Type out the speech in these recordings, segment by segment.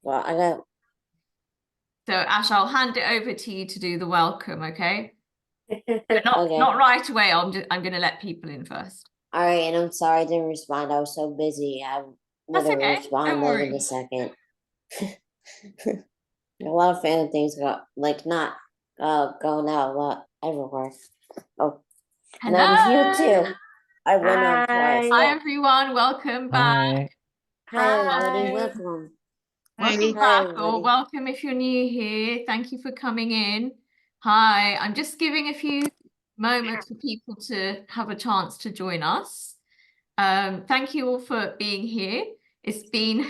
Well, I got. So Ash, I'll hand it over to you to do the welcome, okay? But not Okay. right away. I'm going to let people in first. All right, and I'm sorry I didn't respond. I was so busy. I would That's have okay. Don't responded in a worry. second. A lot of fan things got like not going out a lot everywhere. Oh, and I'm here Hello. too. I went on twice. Hi Hi. everyone. Welcome back. Hi. Hi everybody, Hi. welcome. Welcome Hi. Hi back, or everybody. welcome if you're new here. Thank you for coming in. Hi, I'm just giving a few moments for people to have a chance to join us. Thank you all for being here. It's been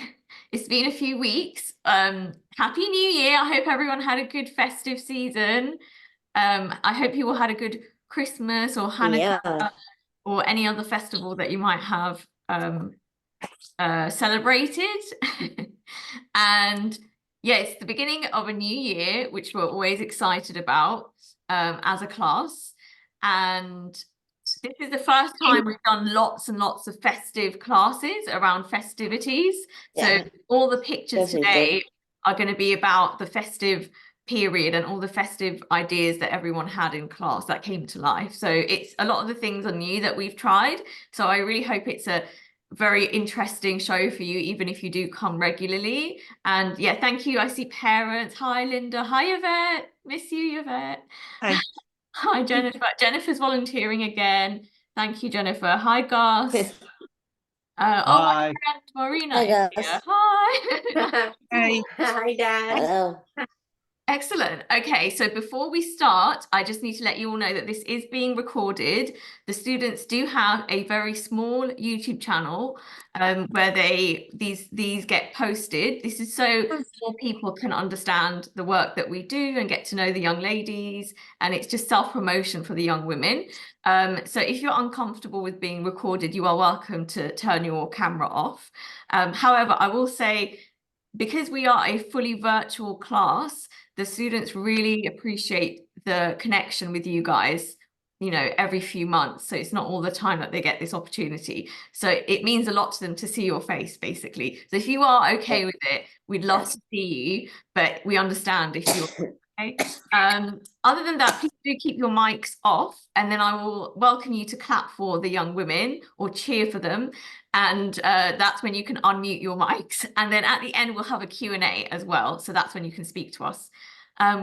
it's been a few weeks. Happy New Year. I hope everyone had a good festive season. I hope you all had a good Christmas or Hanukkah Yeah, or any other festival that you might have celebrated. And yeah, it's the beginning of a new year, which we're always excited about as a class. And this is the first time we've done lots and lots of festive classes around festivities. So yeah, all the pictures definitely good. today are going to be about the festive period and all the festive ideas that everyone had in class that came to life. So it's a lot of the things are new that we've tried. So I really hope it's a very interesting show for you, even if you do come regularly. And yeah, thank you. I see parents. Hi, Linda. Hi, Yvette. Miss you, Yvette. Hi. Hi, Jennifer. Jennifer's volunteering again. Thank you, Jennifer. Hi, Gus. Oh, my Hi. friend Marina Hi is here. guys. Hi. Hi. Hi, Dad. Hello. Excellent. Okay, so before we start, I just need to let you all know that this is being recorded. The students do have a very small YouTube channel where these get posted. This is so more people can understand the work that we do and get to know the young ladies, and it's just self-promotion for the young women. So if you're uncomfortable with being recorded, you are welcome to turn your camera off. However, I will say, because we are a fully virtual class, the students really appreciate the connection with you guys, every few months. So it's not all the time that they get this opportunity. So it means a lot to them to see your face, basically. So if you are okay with it, we'd love Yes. to see you, but we understand if you're okay. Other than that, please do keep your mics off, and then I will welcome you to clap for the young women or cheer for them. And that's when you can unmute your mics. And then at the end, we'll have a Q&A as well. So that's when you can speak to us.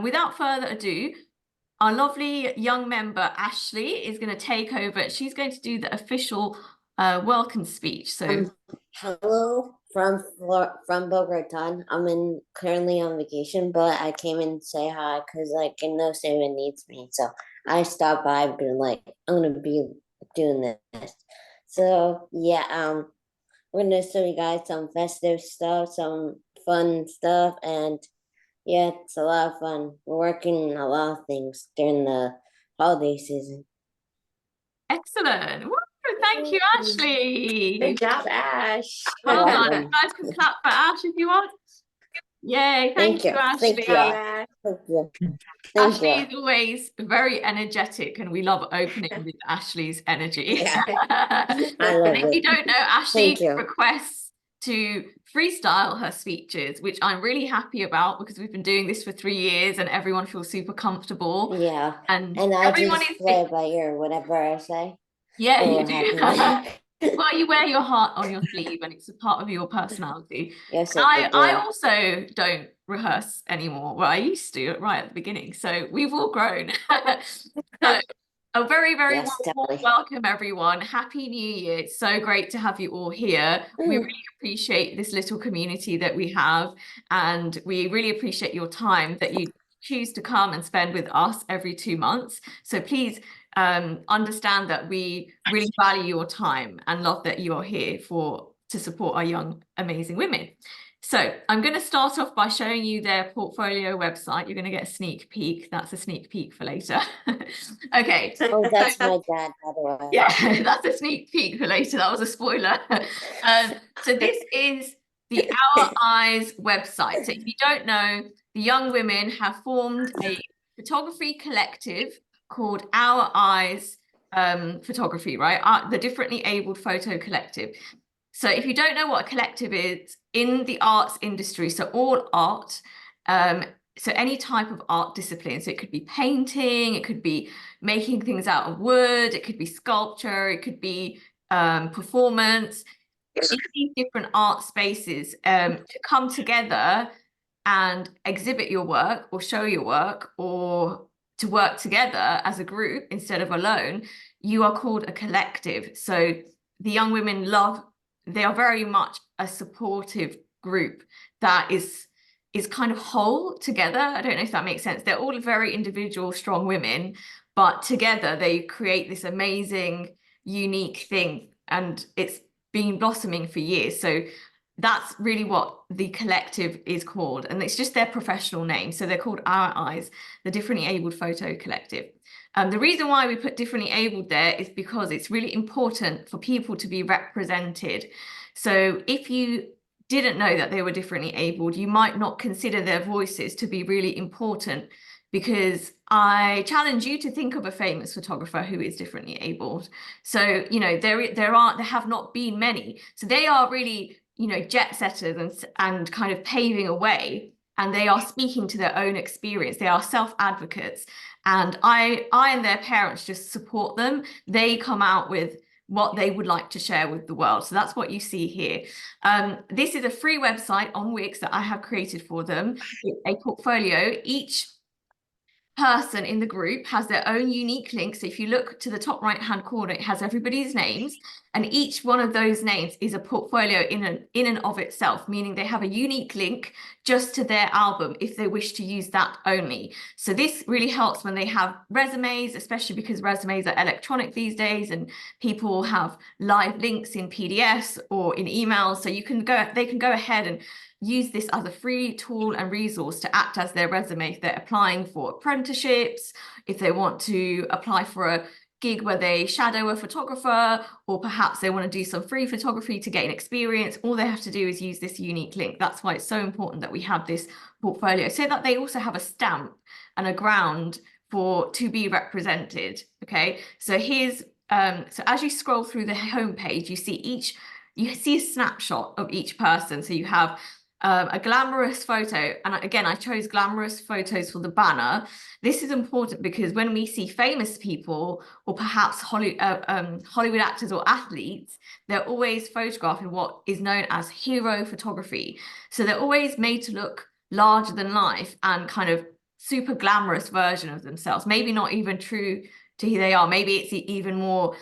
Without further ado, our lovely young member, Ashley, is going to take over. She's going to do the official welcome speech. So Hello from Boca Raton. Currently on vacation, but I came in to say hi because like I know Simon needs me, so I stopped by. Been like I'm gonna be doing this. So yeah, we're gonna show you guys some festive stuff, some fun stuff, and yeah, it's a lot of fun. We're working a lot of things during the holiday season. excellent. Woo, thank you, Ashley. Good job, Ash. You're Well done. You welcome. guys can clap for Ash if you want. Yay, Thank thank you, you. Thank Good job, you. Ashley. Ash. Thank you. Thank Ashley you. is always very energetic, and we love opening with Ashley's energy. Yeah, I And love if you it. don't know, Thank Ashley you. requests to freestyle her speeches, which I'm really happy about because we've been doing this for 3 years and everyone feels super comfortable. Yeah, And and I everyone just is, play it by ear, whatever I say. yeah, It you will do. happen. Well, you wear your heart on your sleeve and it's a part of your personality. Yes, And I I do. also don't rehearse anymore. Well, I used to right at the beginning. So we've all grown. So a very, very Yes, warm definitely. welcome, everyone. Happy New Year. It's so great to have you all here. We Mm. really appreciate this little community that we have, and we really appreciate your time that you choose to come and spend with us every 2 months. So please understand that we really value your time and love that you are here to support our young, amazing women. So I'm going to start off by showing you their portfolio website. You're going to get a sneak peek. That's a sneak peek for later. Okay. Oh, that's my dad, by the way. Yeah, that's a sneak peek for later. That was a spoiler. So this is the Our Eyes website. So if you don't know, the young women have formed a photography collective called Our Eyes Photography, right? The Differently Abled Photo Collective. So if you don't know what a collective is, in the arts industry, so all art, so any type of art discipline, so it could be painting, it could be making things out of wood, it could be sculpture, it could be performance, in these different art spaces to come together and exhibit your work or show your work or to work together as a group instead of alone, you are called a collective. So the young women they are very much a supportive group that is kind of whole together. I don't know if that makes sense. They're all very individual, strong women, but together they create this amazing, unique thing, and it's been blossoming for years. So that's really what the collective is called, and it's just their professional name. So they're called Our Eyes, the Differently Abled Photo Collective. The reason why we put differently abled there is because it's really important for people to be represented. So if you didn't know that they were differently abled, you might not consider their voices to be really important, because I challenge you to think of a famous photographer who is differently abled. So, you know, there have not been many. So they are really, you know, jet setters and kind of paving a way, and they are speaking to their own experience. They are self-advocates, and I and their parents just support them. They come out with what they would like to share with the world. So that's what you see here. This is a free website on Wix that I have created for them, a portfolio. Each person in the group has their own unique link. So if you look to the top right hand corner, it has everybody's names, and each one of those names is a portfolio in and of itself, meaning they have a unique link just to their album if they wish to use that only. So this really helps when they have resumes, especially because resumes are electronic these days and people have live links in PDFs or in emails. So they can go ahead and use this as a free tool and resource to act as their resume if they're applying for apprenticeships, if they want to apply for a gig where they shadow a photographer, or perhaps they want to do some free photography to gain experience. All they have to do is use this unique link. That's why it's so important that we have this portfolio, so that they also have a stamp and a ground to be represented. Okay, so here's so as you scroll through the homepage, you see a snapshot of each person. So you have a glamorous photo, and again, I chose glamorous photos for the banner. This is important because when we see famous people, or perhaps Hollywood actors or athletes, they're always photographed in what is known as hero photography. So they're always made to look larger than life and kind of super glamorous version of themselves. Maybe not even true to who they are. Maybe it's even more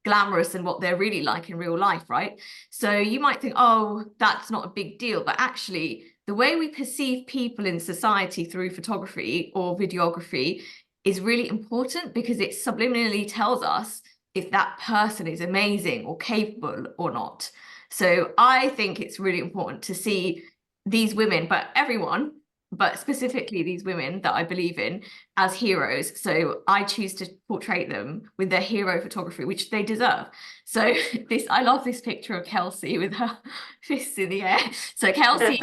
glamorous than what they're really like in real life, right? So you might think, oh, that's not a big deal, but actually the way we perceive people in society through photography or videography is really important, because it subliminally tells us if that person is amazing or capable or not. So I think it's really important to see these women, but everyone, but specifically these women that I believe in, as heroes. So I choose to portray them with their hero photography, which they deserve. So I love this picture of Kelsey with her fists in the air. So Kelsey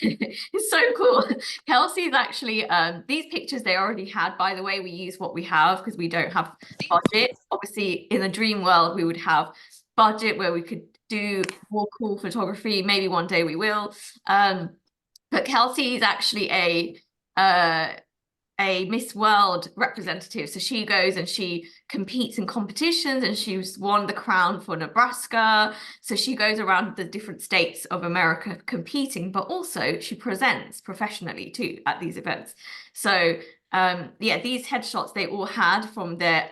is so cool. Kelsey is actually, these pictures they already had, by the way. We use what we have because we don't have budget. Obviously in the dream world, we would have budget where we could do more cool photography. Maybe one day we will. But Kelsey is actually a Miss World representative. So she goes and she competes in competitions, and she's won the crown for Nebraska. So she goes around the different states of America competing, but also she presents professionally too at these events. So yeah, these headshots they all had from their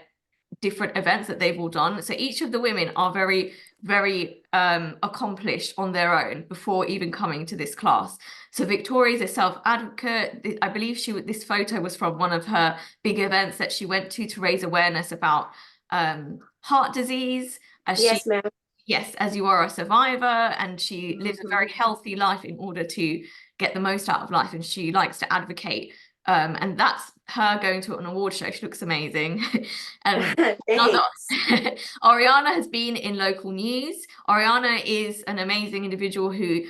different events that they've all done. So each of the women are very, very accomplished on their own before even coming to this class. So Victoria's a self-advocate. I believe this photo was from one of her big events that she went to raise awareness about heart disease. Yes, ma'am. Yes, as you are a survivor, and she lives a very healthy life in order to get the most out of life, and she likes to advocate. And that's her going to an award show. She looks amazing. Ariana has been in local news. Ariana is an amazing individual who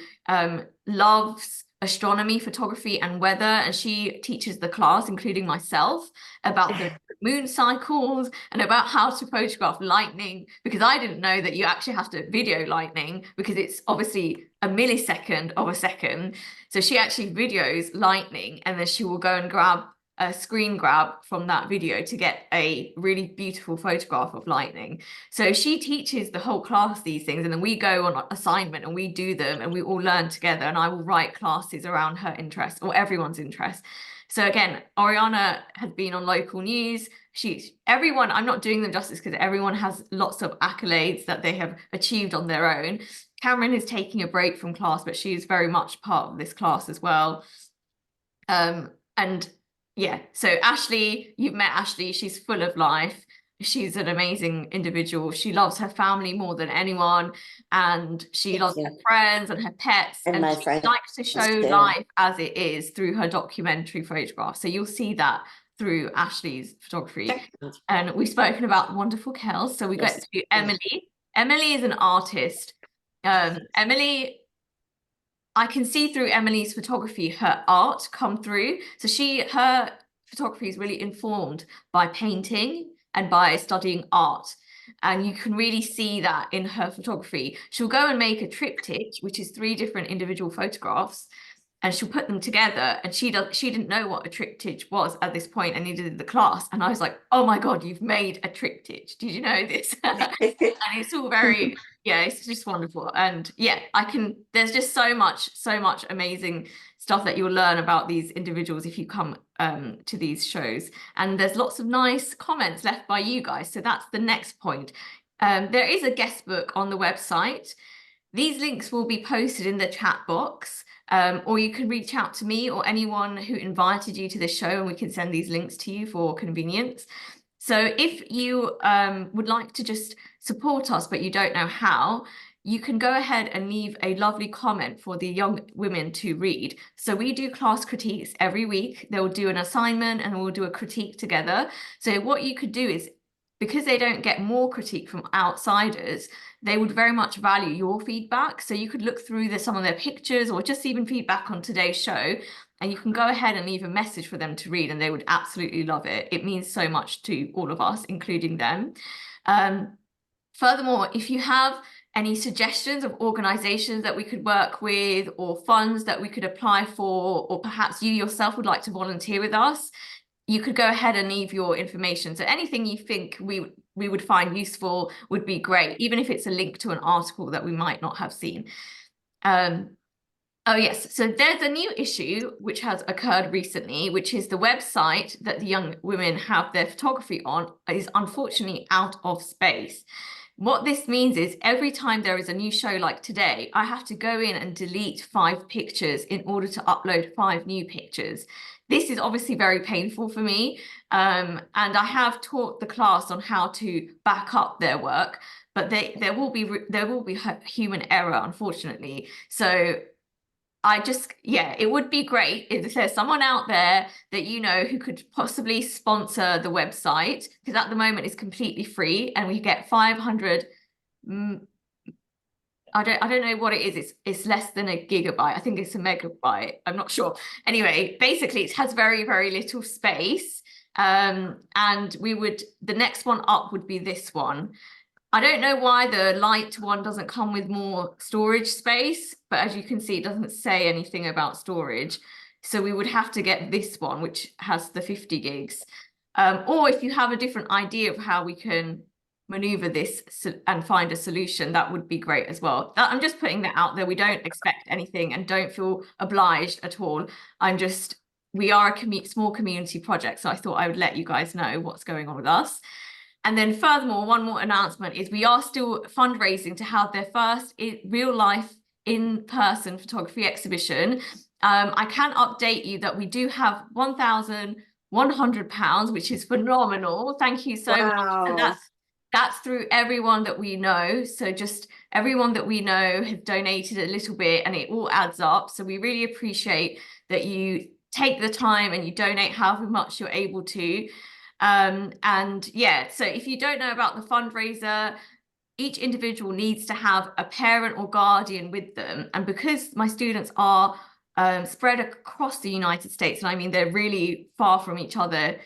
loves astronomy, photography, and weather, and she teaches the class, including myself, about the moon cycles and about how to photograph lightning, because I didn't know that you actually have to video lightning because it's obviously a millisecond of a second. So she actually videos lightning, and then she will go and grab a screen grab from that video to get a really beautiful photograph of lightning. So she teaches the whole class these things, and then we go on assignment and we do them and we all learn together, and I will write classes around her interest or everyone's interest. So again, Oriana has been on local news. Everyone, I'm not doing them justice because everyone has lots of accolades that they have achieved on their own. Cameron is taking a break from class, but she is very much part of this class as well. And yeah, so Ashley, you've met Ashley. She's full of life. She's an amazing individual. She loves her family more than anyone, and she loves her friends and her pets, And my she friends likes to show too. life as it is through her documentary photographs. So you'll see that through Ashley's photography. And we've spoken about wonderful Kels. So we get to Emily. Emily is an artist. Emily, I can see through Emily's photography her art come through. So her photography is really informed by painting and by studying art. And you can really see that in her photography. She'll go and make a triptych, which is 3 different individual photographs, and she'll put them together. And she didn't know what a triptych was at this point, and neither did the class. And I was like, oh my God, you've made a triptych. Did you know this? And it's all very, yeah, it's just wonderful. And yeah, there's just so much amazing stuff that you'll learn about these individuals if you come to these shows. And there's lots of nice comments left by you guys. So that's the next point. There is a guest book on the website. These links will be posted in the chat box, or you can reach out to me or anyone who invited you to the show, and we can send these links to you for convenience. So if you would like to just support us, but you don't know how, you can go ahead and leave a lovely comment for the young women to read. So we do class critiques every week. They'll do an assignment and we'll do a critique together. So what you could do is, because they don't get more critique from outsiders, they would very much value your feedback. So you could look through some of their pictures or just even feedback on today's show, and you can go ahead and leave a message for them to read, and they would absolutely love it. It means so much to all of us, including them. Furthermore, if you have any suggestions of organizations that we could work with, or funds that we could apply for, or perhaps you yourself would like to volunteer with us, you could go ahead and leave your information. So anything you think we would find useful would be great, even if it's a link to an article that we might not have seen. Oh yes, so there's a new issue which has occurred recently, which is the website that the young women have their photography on is unfortunately out of space. What this means is every time there is a new show like today, I have to go in and delete 5 pictures in order to upload 5 new pictures. This is obviously very painful for me, and I have taught the class on how to back up their work, but there will be human error, unfortunately. So it would be great if there's someone out there that you know who could possibly sponsor the website, because at the moment it's completely free and we get 500. I don't know what it is. It's less than a gigabyte. I think it's a megabyte. I'm not sure. Anyway, basically it has very, very little space. And the next one up would be this one. I don't know why the light one doesn't come with more storage space, but as you can see, it doesn't say anything about storage. So we would have to get this one, which has the 50 gigs. Or if you have a different idea of how we can maneuver this and find a solution, that would be great as well. I'm just putting that out there. We don't expect anything and don't feel obliged at all. We are a small community project, so I thought I would let you guys know what's going on with us. And then furthermore, one more announcement is we are still fundraising to have their first real life in-person photography exhibition. I can update you that we do have £1,100, which is phenomenal. Thank you so much. And that's through everyone that we know. So just everyone that we know has donated a little bit, and it all adds up. So we really appreciate that you take the time and you donate however much you're able to. And yeah, so if you don't know about the fundraiser, each individual needs to have a parent or guardian with them. And because my students are spread across the United States. And I mean, they're really far from each other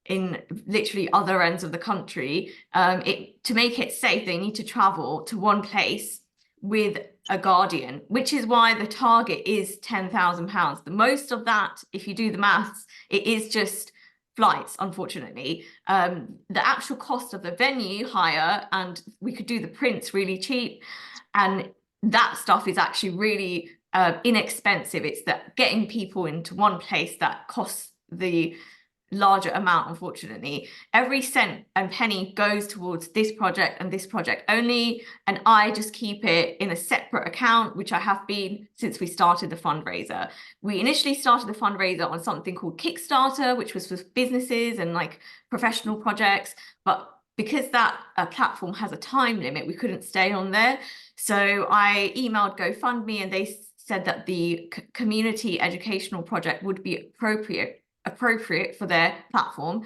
in literally other ends of the country. To make it safe, they need to travel to one place with a guardian, which is why the target is £10,000. The most of that, if you do the maths, it is just flights, unfortunately. The actual cost of the venue hire, and we could do the prints really cheap, and that stuff is actually really inexpensive. It's that getting people into one place that costs the larger amount. Unfortunately, every cent and penny goes towards this project and this project only, and I just keep it in a separate account, which I have been since we started the fundraiser. We initially started the fundraiser on something called Kickstarter, which was for businesses and like professional projects, but because that platform has a time limit, we couldn't stay on there. So I emailed GoFundMe, and they said that the community educational project would be appropriate for their platform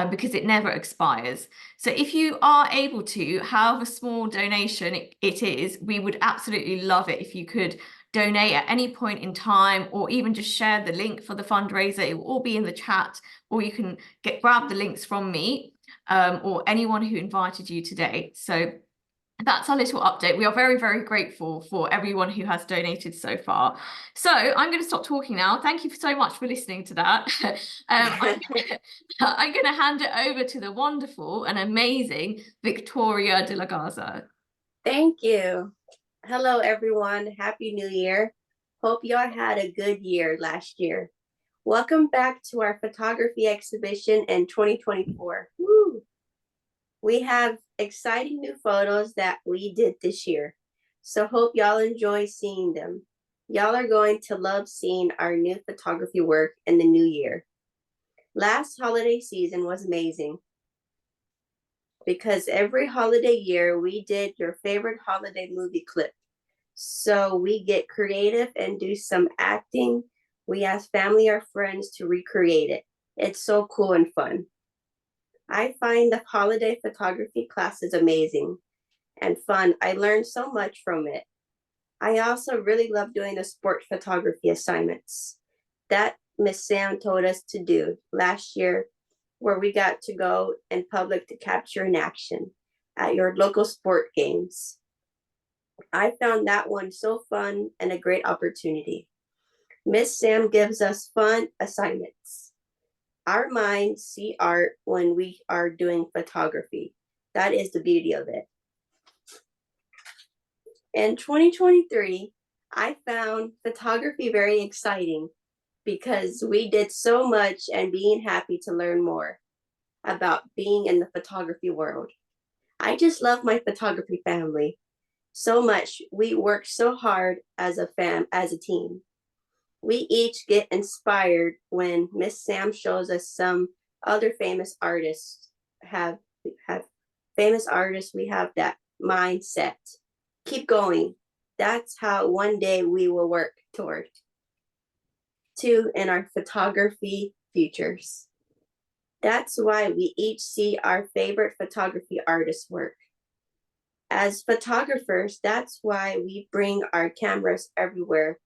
because it never expires. So if you are able to, however small donation it is, we would absolutely love it if you could donate at any point in time, or even just share the link for the fundraiser. It will all be in the chat, or you can grab the links from me or anyone who invited you today. So that's our little update. We are very, very grateful for everyone who has donated so far. So I'm going to stop talking now. Thank you so much for listening to that. I'm going to hand it over to the wonderful and amazing Victoria de la Garza. Thank you. Hello, everyone. Happy New Year. Hope y'all had a good year last year. Welcome back to our photography exhibition in 2024. Woo! We have exciting new photos that we did this year, so hope y'all enjoy seeing them. Y'all are going to love seeing our new photography work in the new year. Last holiday season was amazing because every holiday year we did your favorite holiday movie clip. So we get creative and do some acting. We ask family or friends to recreate it. It's so cool and fun. I find the holiday photography classes amazing and fun. I learned so much from it. I also really love doing the sport photography assignments that Miss Sam told us to do last year, where we got to go in public to capture in action at your local sport games. I found that one so fun and a great opportunity. Miss Sam gives us fun assignments. Our minds see art when we are doing photography. That is the beauty of it. In 2023, I found photography very exciting because we did so much and being happy to learn more about being in the photography world. I just love my photography family so much. We work so hard as a team. We each get inspired when Miss Sam shows us some other famous artists have famous artists. We have that mindset. Keep going. That's how one day we will work toward to in our photography futures. That's why we each see our favorite photography artists work. As photographers, that's why we bring our cameras everywhere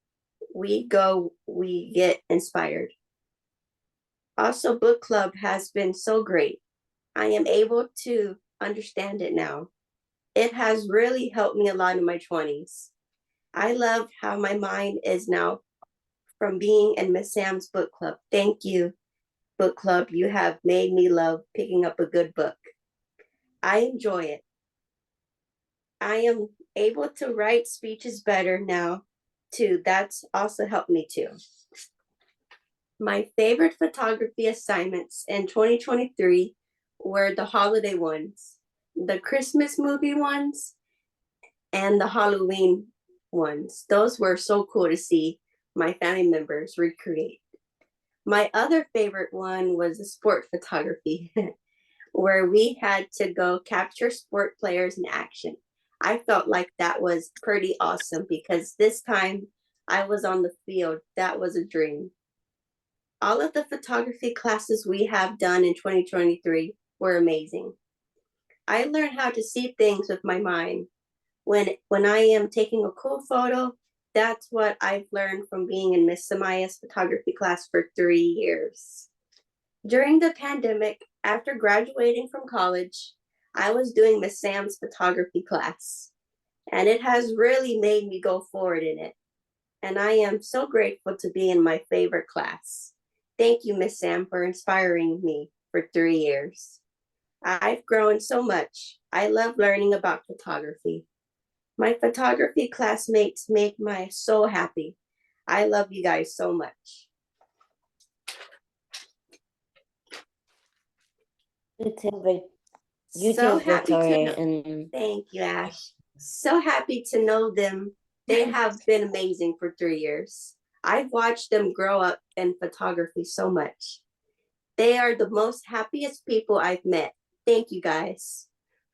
we go, we get inspired. Also, book club has been so great. I am able to understand it now. It has really helped me a lot in my 20s. I love how my mind is now from being in Miss Sam's book club. Thank you, book club. You have made me love picking up a good book. I enjoy it. I am able to write speeches better now too. That's also helped me too. My favorite photography assignments in 2023 were the holiday ones, the Christmas movie ones, and the Halloween ones. Those were so cool to see my family members recreate. My other favorite one was the sport photography, where we had to go capture sport players in action. I felt like that was pretty awesome because this time I was on the field. That was a dream. All of the photography classes we have done in 2023 were amazing. I learned how to see things with my mind. When I am taking a cool photo, That's what I've learned from being in Miss Samaya's photography class for 3 years. During the pandemic, after graduating from college, I was doing Miss Sam's photography class, and it has really made me go forward in it. And I am so grateful to be in my favorite class. Thank you, Miss Sam, for inspiring me for 3 years. I've grown so much. I love learning about photography. My photography classmates make my soul happy. I love you guys so much. You too, you So too, happy to Victoria, know. and Thank you, Ash. So happy to know them. They have been amazing for 3 years. I've watched them grow up in photography so much. They are the most happiest people I've met. Thank you, guys.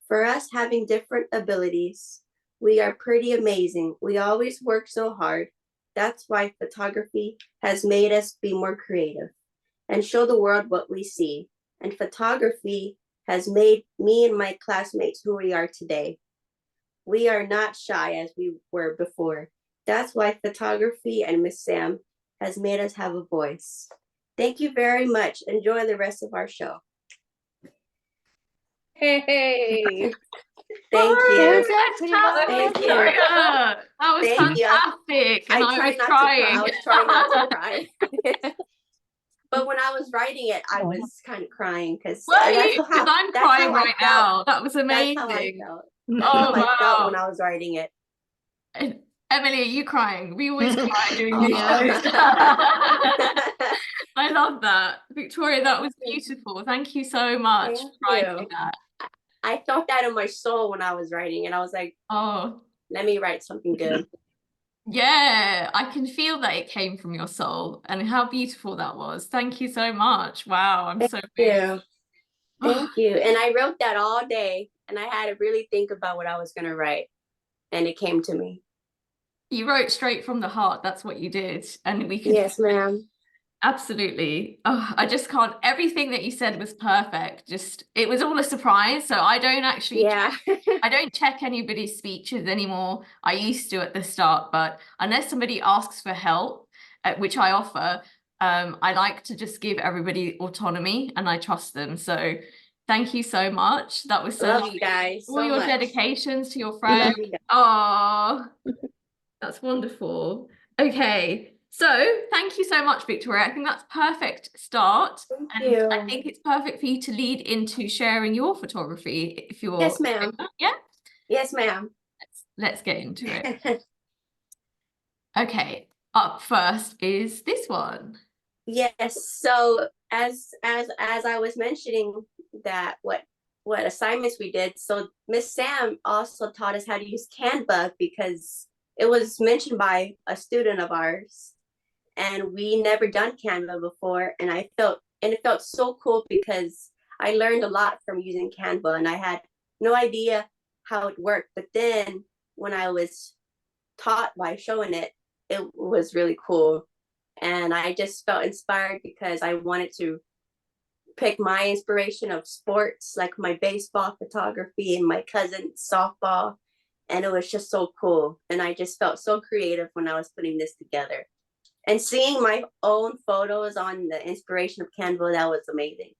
For us having different abilities, we are pretty amazing. We always work so hard. That's why photography has made us be more creative and show the world what we see. And photography has made me and my classmates who we are today. We are not shy as we were before. That's why photography and Miss Sam has made us have a voice. Thank you very much. Enjoy the rest of our show. Hey. Thank Oh, you. fantastic, Thank you. Victoria. That was Thank you. fantastic. And I try was not crying. to cry. I was trying not to cry. But when I was writing it, I was kind of crying because Were you? Because I'm crying right now. That was That's amazing. how I felt. Oh, That's how I felt wow. when I was writing it. And Emily, are you crying? We always cry doing these Yeah. shows. I love that. Victoria, that was beautiful. Thank you so much Thank for you. writing that. I felt that in my soul when I was writing, and I was like, Oh, let me write something good. yeah, I can feel that it came from your soul and how beautiful that was. Thank you so much. Wow, I'm so moved. Thank you. And I wrote that all day, and I had to really think about what I was going to write, and it came to me. You wrote straight from the heart. That's what you did. And we could. Yes, ma'am. Absolutely. Oh, I just can't. Everything that you said was perfect. It was all a surprise. So I don't actually I don't check anybody's speeches anymore. I used to at the start, but unless somebody asks for help, which I offer, I like to just give everybody autonomy and I trust them. So thank you so much. That was so Love you guys. all so your much. dedications to your friend. Love you guys. Oh, that's wonderful. Okay. So thank you so much, Victoria. I think that's perfect start. Thank you. I think it's perfect for you to lead into sharing your photography if you're Yes, ma'am. Yeah. Yes, ma'am. Let's get into it. Okay. Up first is this one. Yes. So as I was mentioning that what assignments we did, so Miss Sam also taught us how to use Canva because it was mentioned by a student of ours, and we never done Canva before, and it felt so cool because I learned a lot from using Canva, and I had no idea how it worked. But then when I was taught by showing it, it was really cool. And I just felt inspired because I wanted to pick my inspiration of sports, like my baseball photography and my cousin's softball. And it was just so cool. And I just felt so creative when I was putting this together. And seeing my own photos on the inspiration of Canva, that was amazing.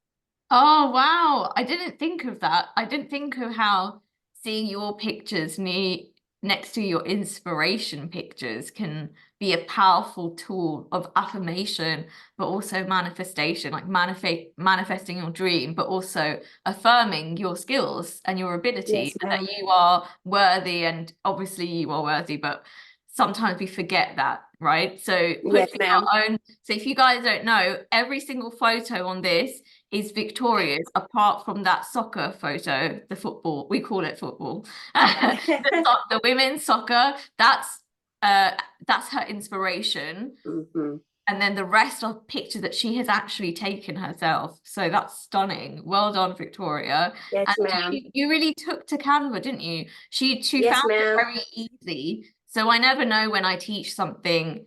Oh, wow. I didn't think of that. I didn't think of how seeing your pictures next to your inspiration pictures can be a powerful tool of affirmation, but also manifestation, like manifesting your dream, but also affirming your skills and your ability, Yes, and that you are worthy. And obviously you are worthy, but sometimes we forget that, right? So yes, putting ma'am. our own, so if you guys don't know, every single photo on this is Victoria's, apart from that soccer photo, the football, we call it football. The women's soccer, that's her inspiration. Mm-hmm. And then the rest are pictures that she has actually taken herself. So that's stunning. Well done, Victoria. Yes, And ma'am. you really took to Canva, didn't you? She Yes, found it ma'am. very easy. So I never know when I teach something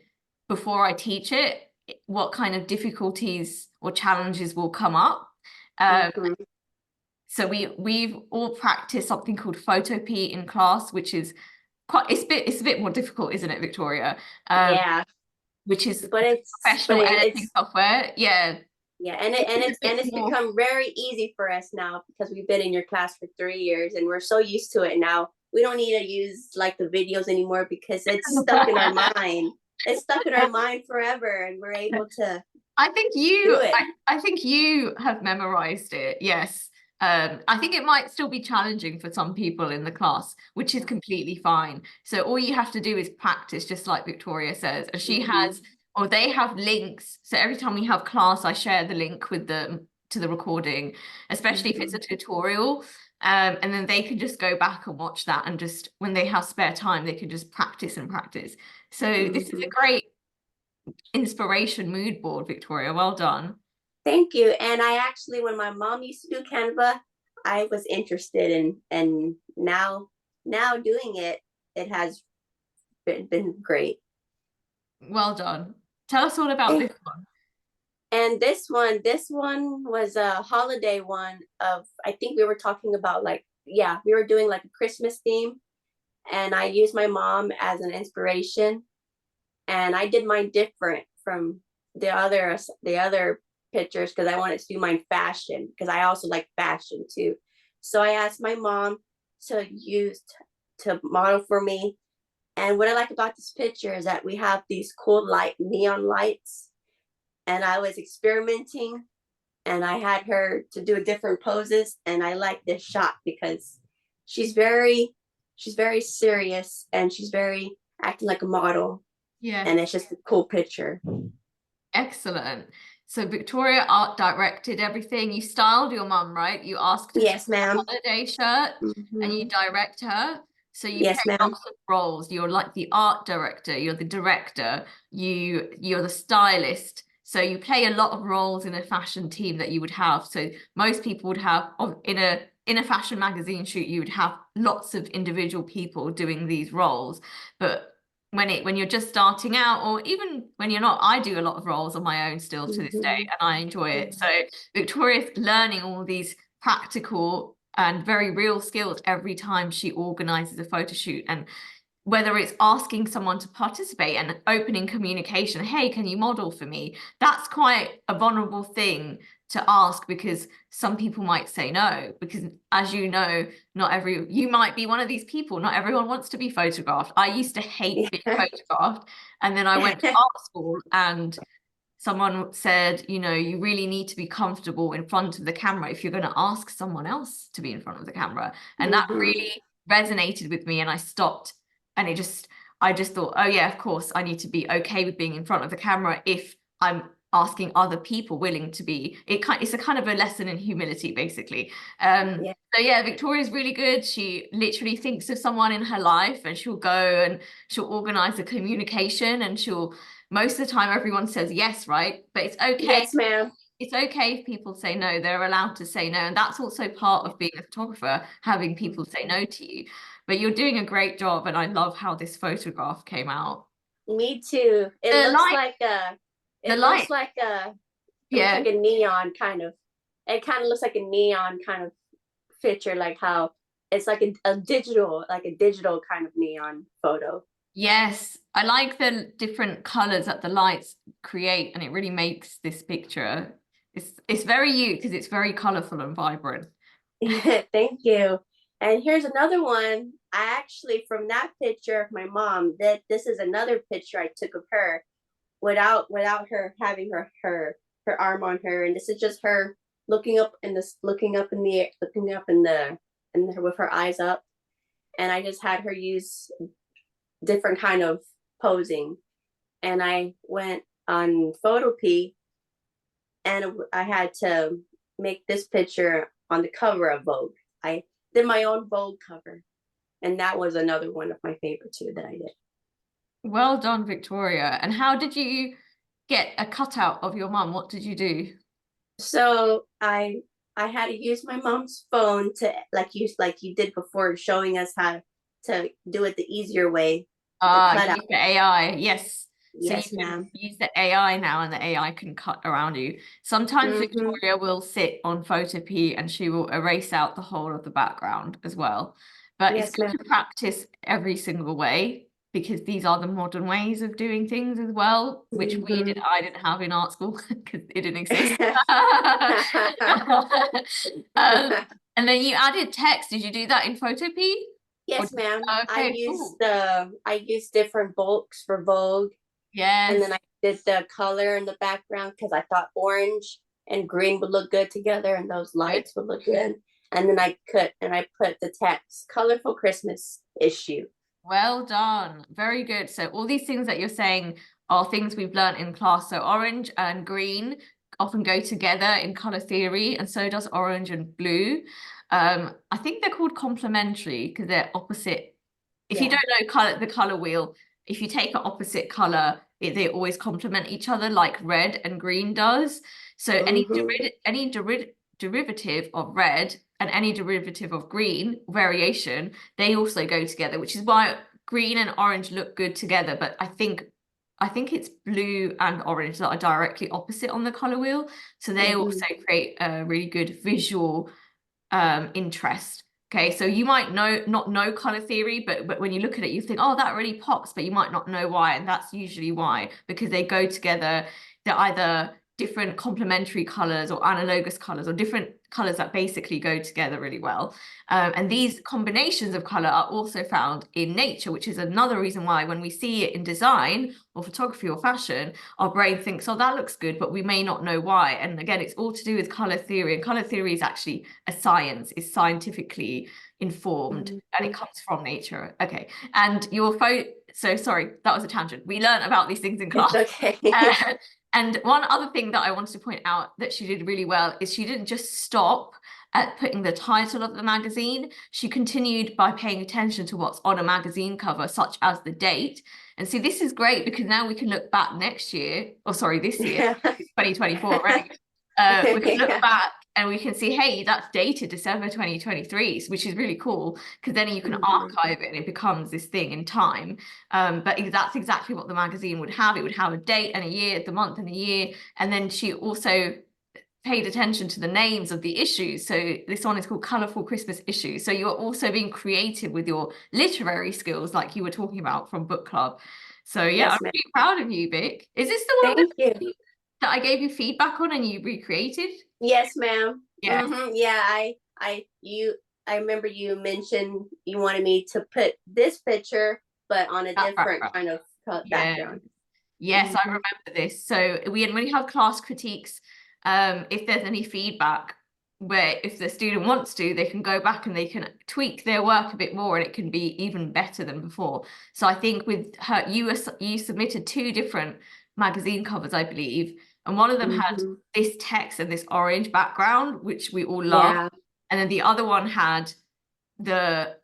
before I teach it, what kind of difficulties or challenges will come up. Mm-hmm. So we've all practiced something called Photopea in class, which is it's a bit more difficult, isn't it, Victoria? Yeah, Which is but professional editing it's software. Yeah. yeah, It's a bit it's more. become very easy for us now because we've been in your class for 3 years and we're so used to it now. We don't need to use like the videos anymore because it's stuck in our mind. It's stuck in our mind forever, and we're able to I think do it. I think you have memorized it. Yes. I think it might still be challenging for some people in the class, which is completely fine. So all you have to do is practice, just like Victoria says. And she has, or they have links. So every time we have class, I share the link with them to the recording, especially if it's a tutorial. And then they can just go back and watch that, and just when they have spare time, they can just practice and practice. So this is a great inspiration mood board, Victoria. Well done. Thank you. And I actually, when my mom used to do Canva, I was interested in, and now doing it, it has been great. Well done. Tell us all about this one. And this one was a holiday one of, I think we were talking about like, yeah, we were doing like a Christmas theme, and I used my mom as an inspiration, and I did mine different from the other pictures because I wanted to do mine fashion because I also like fashion too. So I asked my mom to model for me. And what I like about this picture is that we have these cool neon lights, and I was experimenting, and I had her to do different poses, and I like this shot because she's very serious, and she's very acting like a model. Yeah. And it's just a cool picture. Excellent. So Victoria art directed everything. You styled your mum, right? You asked her Yes, to wear a ma'am. holiday shirt and you direct her. So you Yes, play ma'am. lots of roles. You're like the art director, you're the director, you're the stylist. So you play a lot of roles in a fashion team that you would have. So most people would have in a fashion magazine shoot, you would have lots of individual people doing these roles. But when you're just starting out, or even when you're not, I do a lot of roles on my own still to this day, and I enjoy it. So Victoria's learning all these practical and very real skills every time she organizes a photo shoot. And whether it's asking someone to participate and opening communication, hey, can you model for me? That's quite a vulnerable thing to ask, because some people might say no, because as you know, you might be one of these people, not everyone wants to be photographed. I used to hate being photographed, and then I went to art school and someone said, you know, you really need to be comfortable in front of the camera if you're going to ask someone else to be in front of the camera. And that really resonated with me, and I stopped. And I just thought, oh yeah, of course, I need to be okay with being in front of the camera if I'm asking other people willing to be. It's a kind of a lesson in humility, basically. So yeah, Victoria's really good. She literally thinks of someone in her life, and she'll go and she'll organize a communication, and most of the time everyone says yes, right? But it's okay. Yes, ma'am. It's okay if people say no. They're allowed to say no. And that's also part of being a photographer, having people say no to you. But you're doing a great job, and I love how this photograph came out. Me too. It looks like a neon kind of. It kind of looks like a neon kind of picture, like how it's like a digital kind of neon photo. Yes, I like the different colors that the lights create, and it really makes this picture. It's very you, because it's very colorful and vibrant. Thank you. And here's another one. I actually, from that picture of my mom, that this is another picture I took of her without her having her arm on her, and this is just her looking up in the air with her eyes up, and I just had her use different kind of posing, and I went on Photopea, and I had to make this picture on the cover of Vogue. I did my own Vogue cover, and that was another one of my favorite too that I did. Well done, Victoria. And how did you get a cutout of your mum? What did you do? So I had to use my mom's phone to like you did before, showing us how to do it the easier way. Use the AI. Yes. Yes, so you ma'am. can use the AI now, and the AI can cut around you. Sometimes Victoria will sit on Photopea and she will erase out the whole of the background as well. but it's Yes, good ma'am. to practice every single way because these are the modern ways of doing things as well, which Mhm. I didn't have in art school because it didn't exist. And then you added text. Did you do that in Photopea? Yes, ma'am. Okay, cool. I used different bulks for Vogue, and Yes. then I did the color in the background because I thought orange and green would look good together, and those lights would look good. And then I put the text "Colorful Christmas Issue." Well done. Very good. So all these things that you're saying are things we've learned in class. So orange and green often go together in color theory, and so does orange and blue. I think they're called complementary because they're opposite. If you Yeah. don't know the color wheel, if you take an opposite color, they always complement each other like red and green does. So any derivative of red and any derivative of green variation, they also go together, which is why green and orange look good together. But I think it's blue and orange that are directly opposite on the color wheel. So they also create a really good visual interest. Okay, so you might not know color theory, but when you look at it, you think, oh, that really pops, but you might not know why, and that's usually why, because they go together. They're either different complementary colors or analogous colors or different colors that basically go together really well. And these combinations of color are also found in nature, which is another reason why when we see it in design or photography or fashion, our brain thinks, oh, that looks good, but we may not know why. And again, it's all to do with color theory, and color theory is actually a science, is scientifically informed, and it comes from nature. Okay, and your phone. So sorry, that was a tangent. We learned about these things in class. It's okay. And one other thing that I wanted to point out that she did really well is she didn't just stop at putting the title of the magazine. She continued by paying attention to what's on a magazine cover, such as the date. And see, this is great because now we can look back next year, or sorry, this year, 2024, right? We can look back and we can see, hey, that's dated December 2023, which is really cool because then you can archive it and it becomes this thing in time. But that's exactly what the magazine would have. It would have a date and a year, the month and a year. And then she also paid attention to the names of the issues. So this one is called Colorful Christmas Issues. So you're also being creative with your literary skills, like you were talking about from book club. So yeah, Yes, I'm really proud of you, Vic. Is this the one Thank you. that I gave you feedback on and you recreated? Yes, ma'am. Yeah. Yeah, I remember you mentioned you wanted me to put this picture, but on a That different background. kind of Yeah. background. Yes, I remember this. So when we have class critiques, if there's any feedback where if the student wants to, they can go back and they can tweak their work a bit more and it can be even better than before. So I think with her, you submitted 2 different magazine covers, I believe, and one of them had this text and this orange background, which we all love. Yeah. And then the other one had the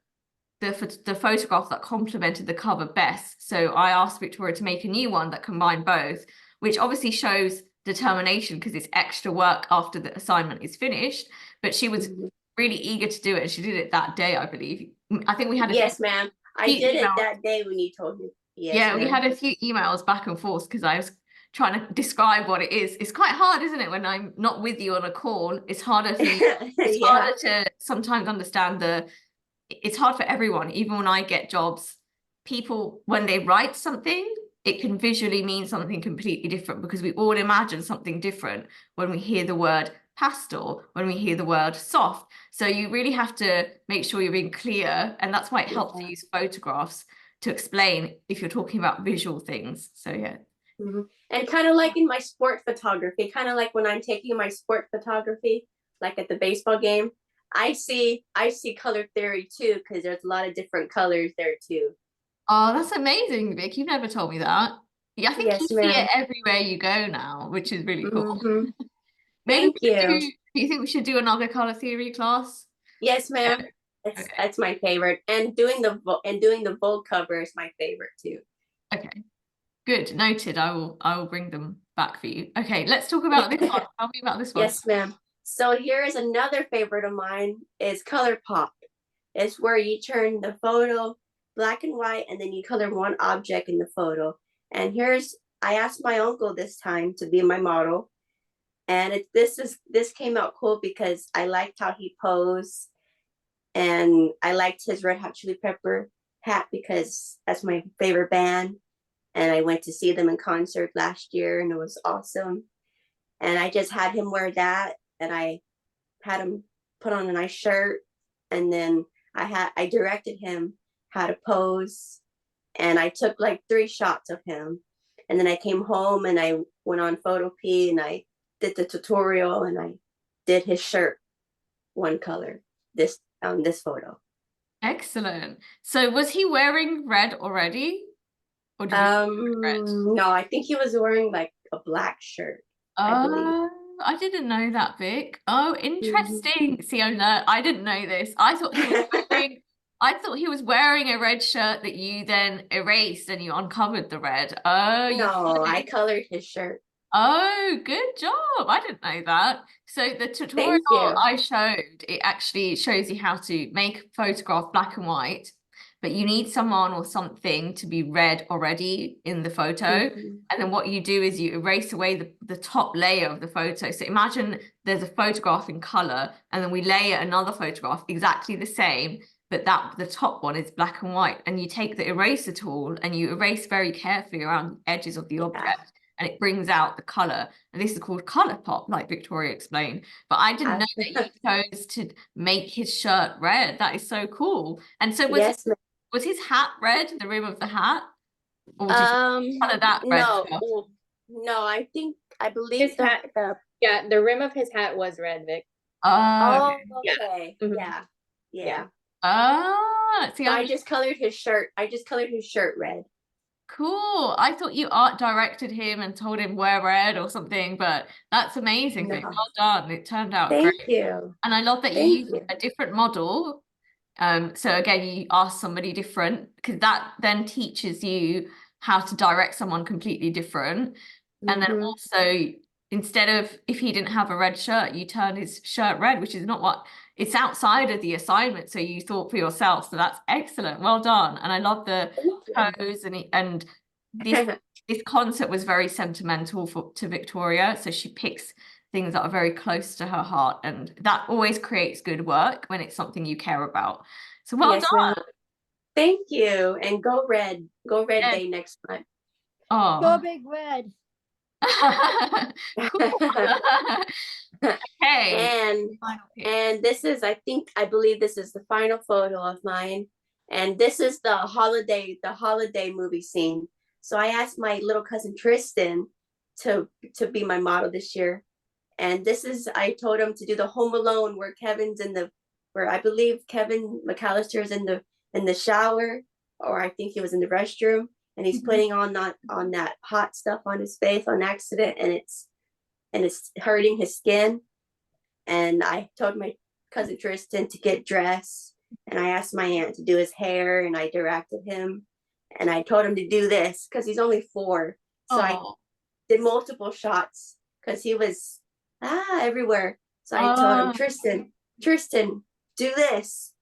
photograph that complemented the cover best. So I asked Victoria to make a new one that combined both, which obviously shows determination because it's extra work after the assignment is finished. But she was really eager to do it, and she did it that day, I believe. I think we had Yes, ma'am. I did it emails. that day when you told me. Yes, Yeah, we ma'am. had a few emails back and forth because I was trying to describe what it is. It's quite hard, isn't it, when I'm not with you on a call? It's harder for you. It's Yeah. harder to sometimes understand it's hard for everyone. Even when I get jobs, people, when they write something, it can visually mean something completely different because we all imagine something different when we hear the word pastel, when we hear the word soft. So you really have to make sure you're being clear. And that's why it helps to use photographs to explain if you're talking about visual things. So yeah. And kind of like in my sport photography, kind of like when I'm taking my sport photography, like at the baseball game, I see color theory too, because there's a lot of different colors there too. Oh, that's amazing, Vic. You've never told me that. Yeah, I think Yes, you see ma'am. it everywhere you go now, which is really cool. Maybe Thank you. do you think we should do another color theory class? Yes, ma'am. Okay. That's my favorite, and doing the Vogue cover is my favorite too. Okay, good, noted. I will bring them back for you. Okay, let's talk about this one. Tell me about this one. Yes, ma'am. So here is another favorite of mine is ColourPop. It's where you turn the photo black and white and then you color one object in the photo. And I asked my uncle this time to be my model. And this came out cool because I liked how he posed. and I liked his Red Hot Chili Pepper hat because that's my favorite band. And I went to see them in concert last year, and it was awesome. And I just had him wear that, and I had him put on a nice shirt, and then I directed him how to pose, and I took like 3 shots of him, and then I came home and I went on Photopea and I did the tutorial and I did his shirt one color this photo. Excellent. So was he wearing red already? Or did you red? No, I think he was wearing like a black shirt, I believe. Oh, I didn't know that, Vic. Oh, interesting. See, I didn't know this. I thought he was wearing a red shirt that you then erased and you uncovered the red. Oh, you No, I did. colored his shirt. Oh, good job. I didn't know that. So the tutorial Thank you. I showed, it actually shows you how to make a photograph black and white, but you need someone or something to be red already in the photo. Mhm. And then what you do is you erase away the top layer of the photo. So imagine there's a photograph in color, and then we layer another photograph exactly the same, but the top one is black and white. And you take the eraser tool and you erase very carefully around the edges of the object, and it brings out the color. And this is called color pop, like Victoria explained. But I didn't know that you chose to make his shirt red. That is so cool. And so Yes, ma'am. was his hat red, the rim of the hat? Or did you color that red No, stuff? no, I believe His hat. Yeah, the rim of his hat was red, Vic. Oh, Oh, Yeah. okay. Mhm. Yeah. Yeah. see, So I just colored his shirt. I just colored his shirt red. cool. I thought you art directed him and told him wear red or something, but that's amazing. Vic. No. Well done. It turned out Thank great. you. And I love that you Thank used you. a different model. So again, you ask somebody different, because that then teaches you how to direct someone completely different. And then Mhm. also, instead of, if he didn't have a red shirt, you turn his shirt red, which is not what, it's outside of the assignment. So you thought for yourself. So that's excellent. Well done. And I love the Thank pose, and this you. this concert was very sentimental to Victoria. So she picks things that are very close to her heart, and that always creates good work when it's something you care about. So well Yes, done. ma'am. Thank you. And go red. Go red Yeah. day next month. Oh. Go Big Red. Cool. Okay. Final pick. And I believe this is the final photo of mine. And this is the holiday movie scene. So I asked my little cousin Tristan to be my model this year. And I told him to do the Home Alone where where I believe Kevin McAllister is in the shower, or I think he was in the restroom, and he's putting on that hot stuff on his face on accident, and it's hurting his skin. And I told my cousin Tristan to get dressed, and I asked my aunt to do his hair, and I directed him, and I told him to do this because he's only 4. So I did multiple shots because he was everywhere. So I told him, Tristan, do this.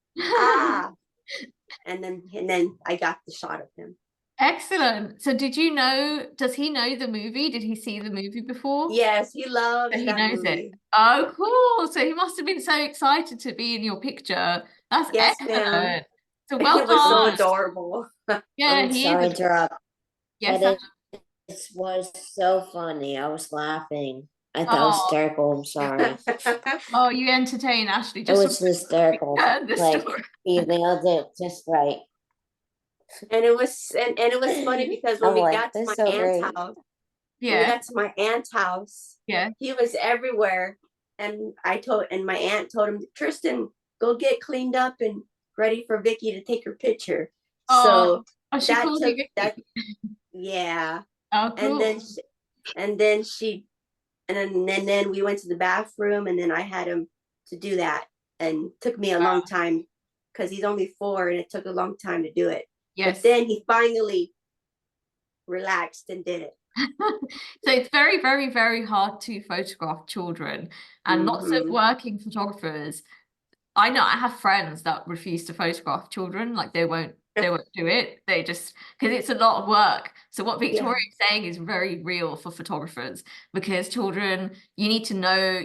And then I got the shot of him. Excellent. So does he know the movie? Did he see the movie before? Yes, he loves So that he knows movie. it. Oh, cool. So he must have been so excited to be in your picture. That's Yes, excellent. ma'am. So well It was so done. adorable. Yeah, I'm he sorry is. to interrupt, Yes. but it was so funny. I was laughing. I thought it was hysterical. I'm sorry. Oh, you entertain Ashley. It Just was hysterical. the Like story. you nailed it just right. And it was funny because when I'm we like, got to this my is so aunt's great. house, Yeah. he was everywhere. And my aunt told him, Tristan, go get cleaned up and ready for Vicky to take her picture. Oh, she that called took you Vicky. that. Yeah. Oh, cool. And then we went to the bathroom, and then I had him to do that, and it took me a long time because he's only 4 and it took a long time to do it. Yes. But then he finally relaxed and did it. So it's very, very, very hard to photograph children, and lots of working photographers. I know I have friends that refuse to photograph children, like they won't do it. They just, because it's a lot of work. So what Victoria is saying is very real for photographers, because children, you need to know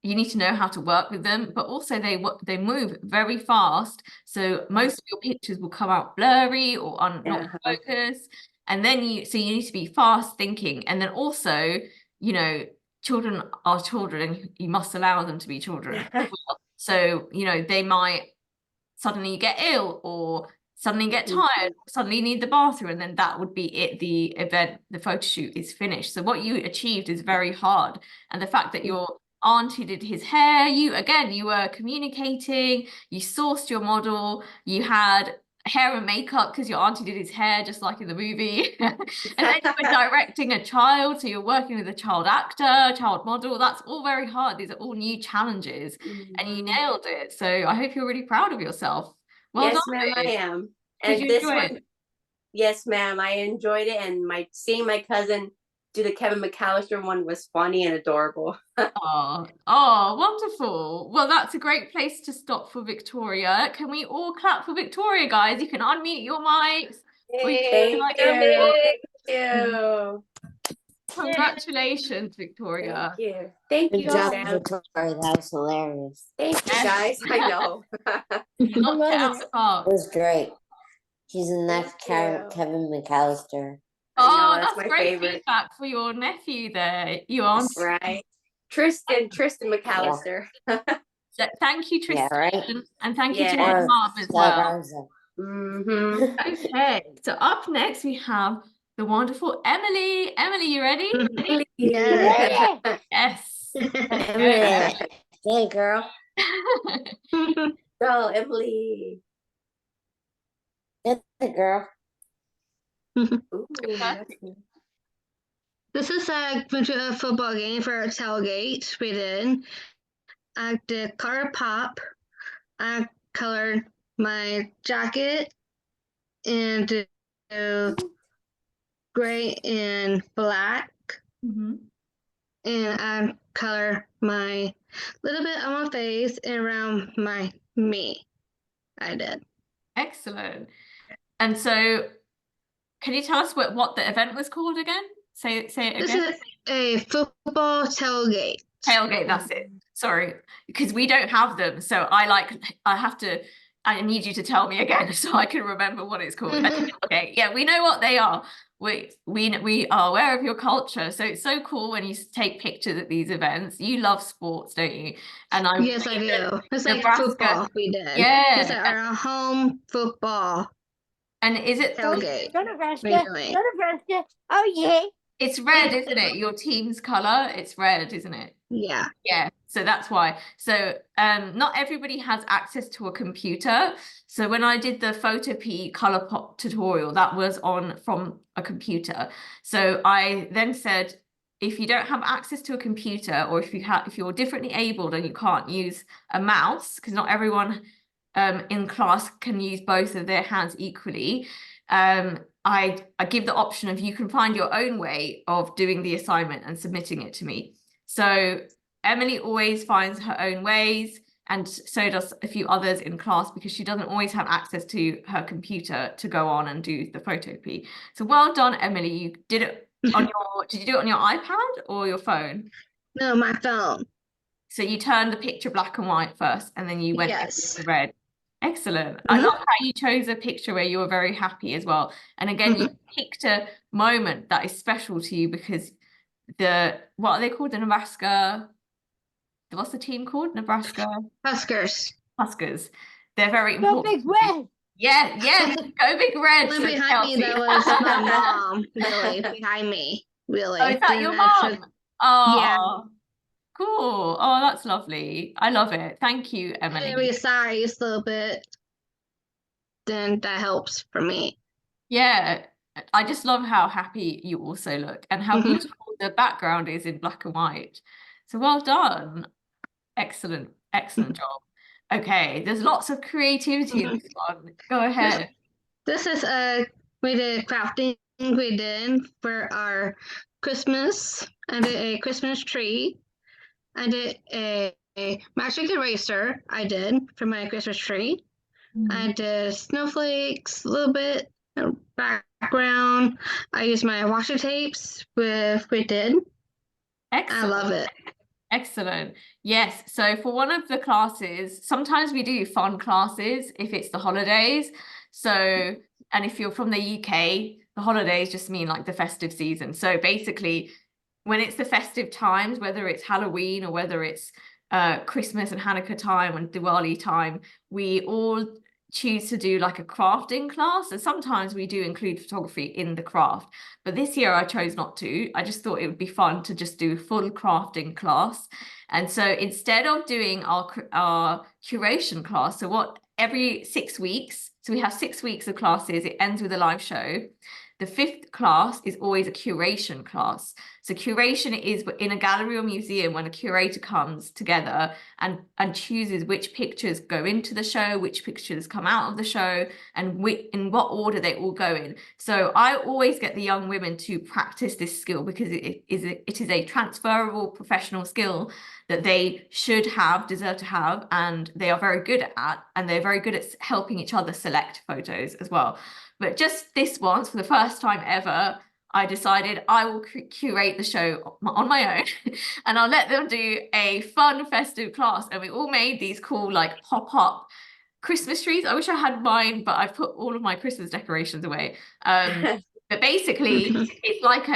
you need to know how to work with them, but also they move very fast. So most of your pictures will come out blurry or not in focus. And then you need to be fast thinking. And then also, you know, children are children and you must allow them to be children. So, you know, they might suddenly get ill or suddenly get tired, suddenly need the bathroom, and then that would be it. The event, the photo shoot is finished. So what you achieved is very hard. And the fact that your auntie did his hair, you were communicating, you sourced your model, you had hair and makeup because your auntie did his hair just like in the movie. And then you were directing a child, so you're working with a child actor, child model. That's all very hard. These are all new challenges, and you nailed it. So I hope you're really proud of yourself. Well yes, done, ma'am, I babe. am. Did And you this enjoy one, it? yes, ma'am, I enjoyed it. And seeing my cousin do the Kevin McAllister one was funny and adorable. Oh, wonderful. Well, that's a great place to stop for Victoria. Can we all clap for Victoria, guys? You can unmute your mics. Thank you. Congratulations, Victoria. Thank you. Thank Good you, job, Sam. Victoria. That was hilarious. Thank you, guys. I know. You knocked it out of the park. It was great. She's the next Thank you. Kevin McAllister. I know, Oh, that's that's my great favorite. feedback for your nephew there. You aren't. Right. Tristan McAllister. Thank you, Tristan. Yeah, right? And thank you to Yes. your mom as well. Mm-hmm. Okay, so up next we have the wonderful Emily. Emily, you ready? Yeah. Yes. Emily. Hey, girl. Go, Emily. Get the girl. Ooh, that's nice. This is a football game for a tailgate we did. I did color pop. I colored my jacket and gray and black. Mhm. And I colored my little bit on my face and around my me. I did. Excellent. And so, can you tell us what the event was called again? Say it This again. is a football tailgate. Tailgate, that's it. Sorry, because we don't have them. So I need you to tell me again so I can remember what it's called. Okay, yeah, we know what they are. We are aware of your culture. So it's so cool when you take pictures at these events. You love sports, don't you? And Yes, I do. It's like Nebraska. football we did. Yeah. It's our home football And is it tailgate. Go Nebraska. we're doing. Go Nebraska. Oh, yeah. it's red, isn't it? Your team's color, it's red, isn't it? Yeah. Yeah, so that's why. So not everybody has access to a computer. So when I did the Photopea color pop tutorial, that was from a computer. So I then said, if you don't have access to a computer, or if you're differently abled and you can't use a mouse, because not everyone in class can use both of their hands equally, I give the option of you can find your own way of doing the assignment and submitting it to me. So Emily always finds her own ways, and so does a few others in class, because she doesn't always have access to her computer to go on and do the Photopea. So well done, Emily. You did it on did you do it on your iPad or your phone? No, my phone. So you turned the picture black and white first, and then you went Yes. to red. Excellent. I love how you chose a picture where you were very happy as well. And again, you picked a moment that is special to you, because what are they called? The Nebraska, what's the team called? Nebraska Huskers. Huskers. They're very Go important. Big Red. Yeah, go Big Red. Really says behind me, Kelsey. that was my mom. Really behind me. Really. Oh, is that your And I mom? Oh, Yeah. cool. Oh, that's lovely. I love it. Thank you, Emily. Maybe size a little bit. Then that helps for me. Yeah, I just love how happy you also look, and how beautiful the background is in black and white. So well done. Excellent job. Okay, there's lots of creativity in this one. Go ahead. This is we did crafting we did for our Christmas. I did a Christmas tree. I did a magic eraser I did for my Christmas tree. I did snowflakes a little bit, background. I used my washi tapes we did. Excellent. I love it. Excellent. Yes, so for one of the classes, sometimes we do fun classes if it's the holidays. So, and if you're from the UK, the holidays just mean like the festive season. So basically, when it's the festive times, whether it's Halloween or whether it's Christmas and Hanukkah time and Diwali time, we all choose to do like a crafting class. And sometimes we do include photography in the craft. But this year I chose not to. I just thought it would be fun to just do a full crafting class. And so instead of doing our curation class, so what every 6 weeks, so we have 6 weeks of classes, it ends with a live show. The 5th class is always a curation class. So curation is in a gallery or museum when a curator comes together and chooses which pictures go into the show, which pictures come out of the show, and in what order they all go in. So I always get the young women to practice this skill because it is a transferable professional skill that they deserve to have, and they are very good at, and they're very good at helping each other select photos as well. But just this once, for the first time ever, I decided I will curate the show on my own and I'll let them do a fun, festive class. And we all made these cool, like, pop-up Christmas trees. I wish I had mine, but I've put all of my Christmas decorations away. But basically, it's like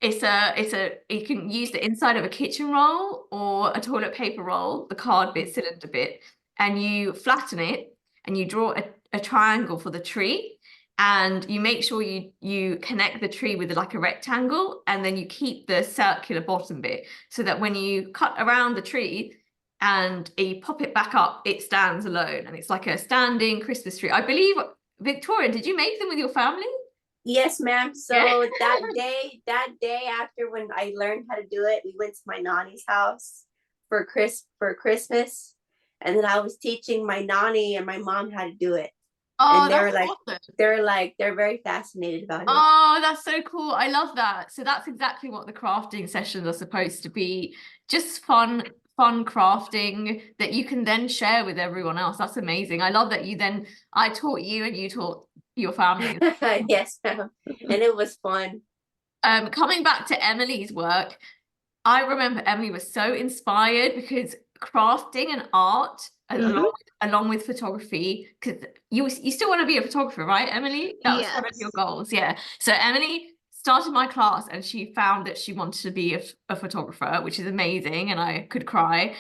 you can use the inside of a kitchen roll or a toilet paper roll, the card bit, cylinder bit, and you flatten it and you draw a triangle for the tree, and you make sure you connect the tree with like a rectangle, and then you keep the circular bottom bit so that when you cut around the tree and you pop it back up, it stands alone, and it's like a standing Christmas tree. I believe, Victoria, did you make them with your family? Yes, ma'am. So that day after when I learned how to do it, we went to my nanny's house for Christmas. And then I was teaching my nanny and my mom how to do it. Oh, and that's awesome. they're very fascinated about it. Oh, that's so cool. I love that. So that's exactly what the crafting sessions are supposed to be. Just fun crafting that you can then share with everyone else. That's amazing. I love that I taught you and you taught your family. Yes, ma'am. And it was fun. Coming back to Emily's work, I remember Emily was so inspired because crafting and art along with photography, because you still want to be a photographer, right, Emily? That was one of your goals. Yeah. So Emily started my class and she found that she wanted to be a photographer, which is amazing, and I could cry.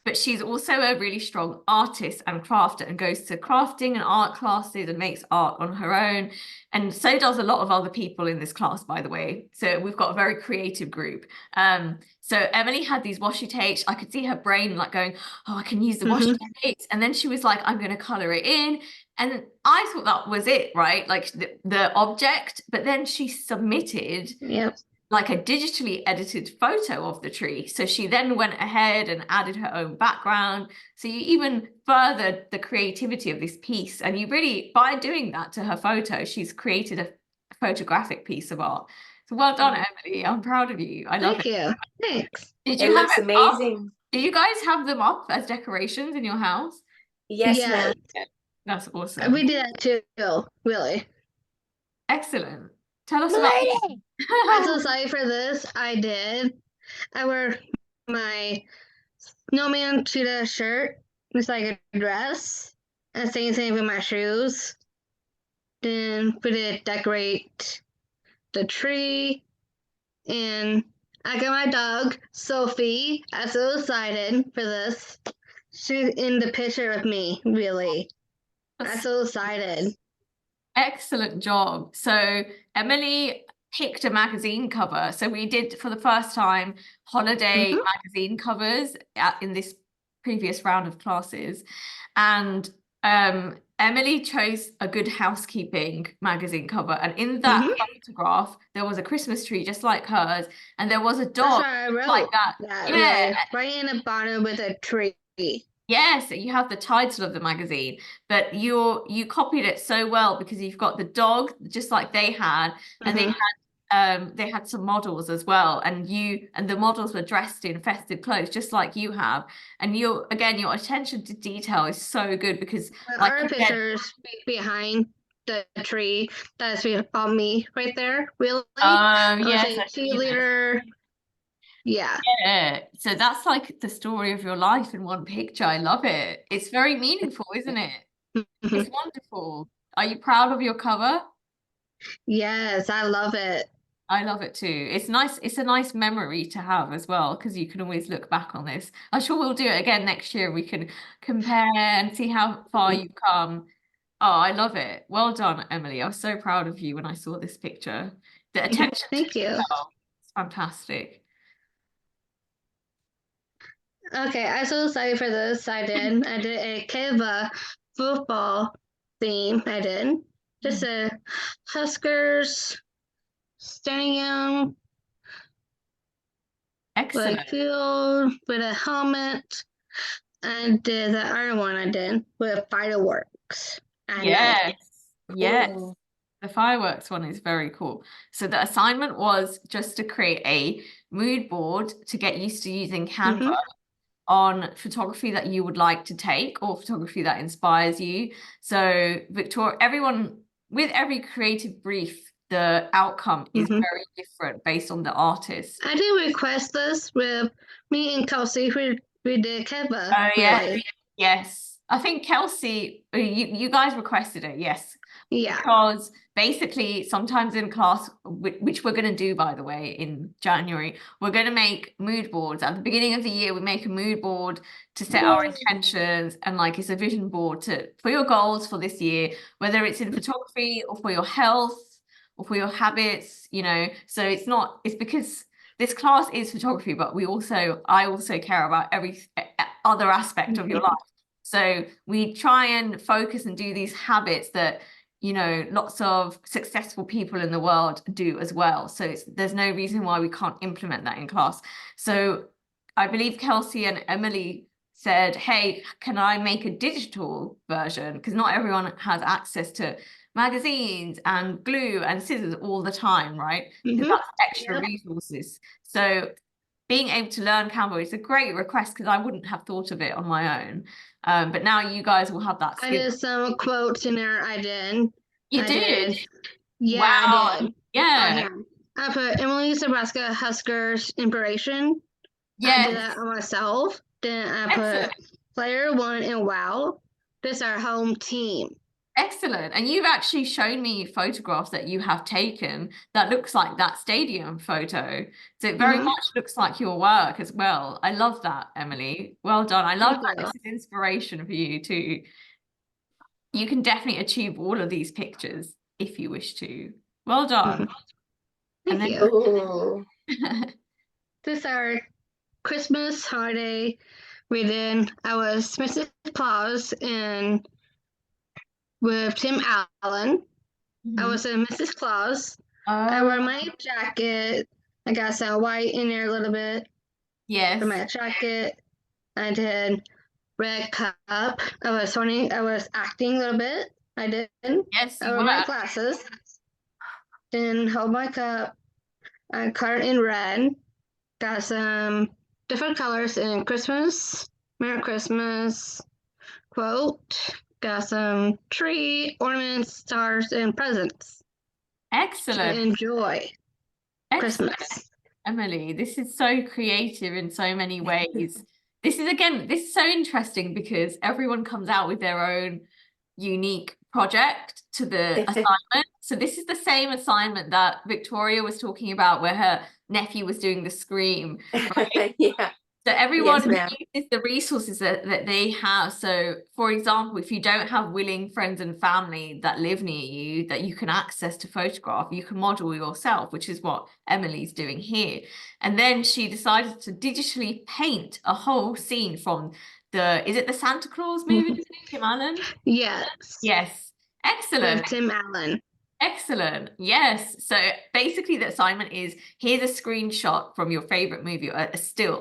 But she's also a really strong artist and crafter and goes to crafting and art classes and makes art on her own. And so does a lot of other people in this class, by the way. So we've got a very creative group. So Emily had these washi tapes. I could see her brain like going, oh, I can use the washi tapes. And then she was like, I'm going to color it in. And I thought that was it, right? Like the object. But then she submitted like a digitally edited photo of the tree. So she then went ahead and added her own background. So you even furthered the creativity of this piece. And you really, by doing that to her photo, she's created a photographic piece of art. So well done, Emily. I'm proud of you. I love it. Thank you. Thanks. Did you It have looks it amazing. up? Did you guys have them up as decorations in your house? Yes, ma'am. That's awesome. We did that too, really. Excellent. Tell us about Lady. I'm so sorry for this. I wear my snowman cheetah shirt. It's like a dress. And same thing with my shoes. Then we did decorate the tree. And I got my dog, Sophie. I'm so excited for this. She's in the picture with me, really. I'm so excited. Excellent job. So Emily picked a magazine cover. So we did, for the first time, holiday magazine covers in this previous round of classes. And Emily chose a Good Housekeeping magazine cover. And in that photograph, there was a Christmas tree just like hers. And there was a dog like that. Yeah, right in the bottom with a tree. Yes, you have the title of the magazine, but you copied it so well because you've got the dog just like they had, and they had some models as well, and the models were dressed in festive clothes just like you have, and your attention to detail is so good because like our pictures behind the tree that's on me right there, really. Yes, Cheerleader. Yeah. Yeah, so that's like the story of your life in one picture. I love it. It's very meaningful, isn't it? Mhm. It's wonderful. Are you proud of your cover? Yes, I love it. I love it too. It's nice. It's a nice memory to have as well, because you can always look back on this. I'm sure we'll do it again next year. We can compare and see how far you've come. Oh, I love it. Well done, Emily. I was so proud of you when I saw this picture. The attention to Thank you. detail. It's fantastic. Okay, I'm so excited for this. I did a Kiva football theme. I did just a Huskers stadium Excellent. like field with a helmet, and the other one I did with fireworks. And Yes. Yes. Cool. The fireworks one is very cool. So the assignment was just to create a mood board to get used to using Canva on photography that you would like to take or photography that inspires you. So Victoria, everyone with every creative brief, the outcome is very different based on the artist. I did request this with me and Kelsey. We did Kiva. Oh yeah, really. yes. I think Kelsey, you guys requested it, yes. Yeah. Because basically sometimes in class, which we're going to do, by the way, in January, we're going to make mood boards. At the beginning of the year, we make a mood board to set our intentions, and like it's a vision board for your goals for this year, whether it's in photography or for your health or for your habits, you know. So it's because this class is photography, but I also care about every other aspect of your life. So we try and focus and do these habits that, you know, lots of successful people in the world do as well. So there's no reason why we can't implement that in class. So I believe Kelsey and Emily said, hey, can I make a digital version? Because not everyone has access to magazines and glue and scissors all the time, right? Because that's extra resources. So being able to learn Canva is a great request, because I wouldn't have thought of it on my own. But now you guys will have that I skill. did some quotes in there. I did. You did? Yeah, Wow. I did. Yeah. I put Emily's Nebraska Huskers inspiration. I did that Yes. on myself. Then I put Excellent. player one and wow. This is our home team. Excellent. And you've actually shown me photographs that you have taken that looks like that stadium photo. So it very much looks like your work as well. I love that, Emily. Well done. I love that. This is inspiration for you too. You can definitely achieve all of these pictures if you wish to. Well done. Thank And you. Ooh. This is our Christmas holiday reading. I was Mrs. Claus and with Tim Allen. I was a Mrs. Claus. I wore my jacket. I got some white in there a little bit yes. for my jacket. I did red cup. I was acting a little bit. I did. Yes, I you wore were. my glasses. Then hold my cup. I cut it in red. Got some different colors in Christmas. Merry Christmas quote. Got some tree ornaments, stars, and presents. Excellent. To enjoy Excellent. Christmas. Emily, this is so creative in so many ways. This is so interesting because everyone comes out with their own unique project to the assignment. So this is the same assignment that Victoria was talking about, where her nephew was doing the Scream, right? Yeah. So everyone Yes, uses the resources that they have. So for example, if you don't have willing friends and family that live near you that you can access to photograph, you can model yourself, which is what Emily's doing here. And then she decided to digitally paint a whole scene from is it the Santa Claus movie, Tim Allen? Yes. Yes. Excellent. With Tim Allen. Excellent. Yes. So basically the assignment is, here's a screenshot from your favorite movie, a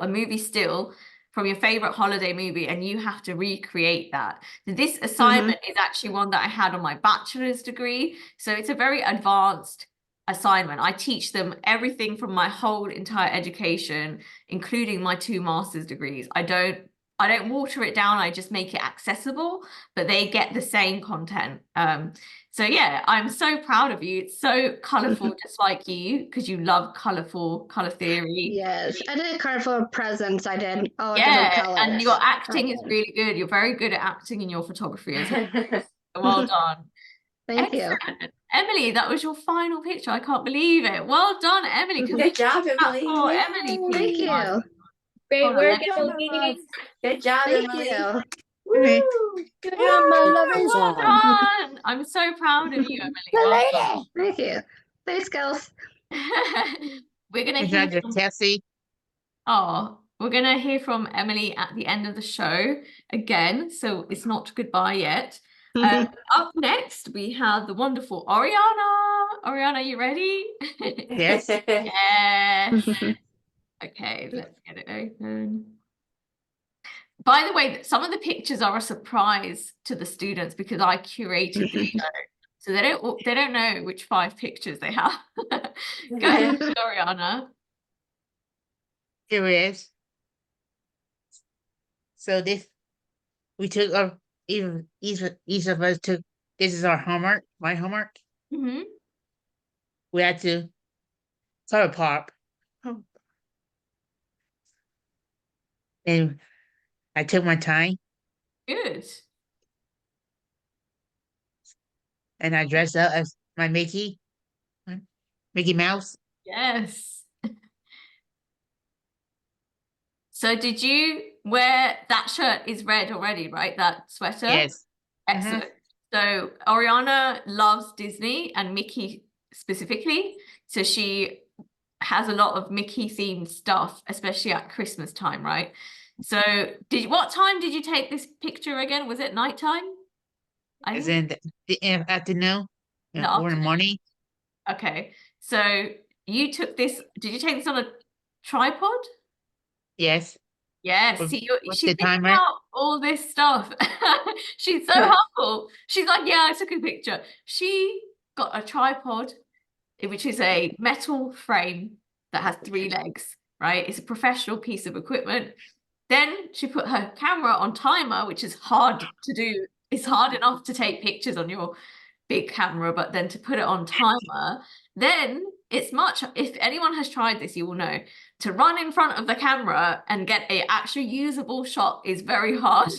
movie still from your favorite holiday movie, and you have to recreate that. This assignment is actually one that I had on my bachelor's degree. So it's a very advanced assignment. I teach them everything from my whole entire education, including my 2 master's degrees. I don't I don't water it down, I just make it accessible, but they get the same content. So yeah, I'm so proud of you. It's so colorful, just like you, because you love colorful color theory. Yes, I did colorful presents. I did all Yeah, different colors. and your acting is did. really good. You're very good at acting in your photography as well. So well done. Thank you. Excellent. Emily, that was your final picture. I can't believe it. Well done, Emily. Can we Good job, clap Emily. for Emily, Yay. please? Thank you. Great Hold on, work, let me- Emily. Good job, Thank Emily. you. Woo. Good job, my Woo, lovely well job. done. I'm so proud of you, Emily. The Well lady. Thank you. Thanks, girls. done. We're gonna hear from, Tessie. we're gonna hear from Emily at the end of the show again, so it's not goodbye yet. Up next, we have the wonderful Oriana. Oriana, you ready? Yes. Yes. Okay, let's get it open. By the way, some of the pictures are a surprise to the students because I curated the show. So they don't know which 5 pictures they have. Go ahead, Oriana. Here it is. So this, we took our, each of us took, this is our homework, my homework. Hmm. We had to color pop. And I took my time Good. and I dressed up as my Mickey Mouse. Yes. So did you wear that shirt is red already, right? That sweater? Yes. Excellent. So Oriana loves Disney and Mickey specifically. So she has a lot of Mickey themed stuff, especially at Christmas time, right? So what time did you take this picture again? Was it nighttime? I As think in the afternoon in the or in the afternoon. morning. Okay. So you took this, did you take this on a tripod? Yes. Yes, With- see, with she's the thinking timer. about all this stuff. She's so humble. She's like, yeah, I took a picture. She got a tripod, which is a metal frame that has 3 legs, right? It's a professional piece of equipment. Then she put her camera on timer, which is hard to do. It's hard enough to take pictures on your big camera, but then to put it on timer, then it's much, if anyone has tried this, you will know, to run in front of the camera and get a actually usable shot is very hard.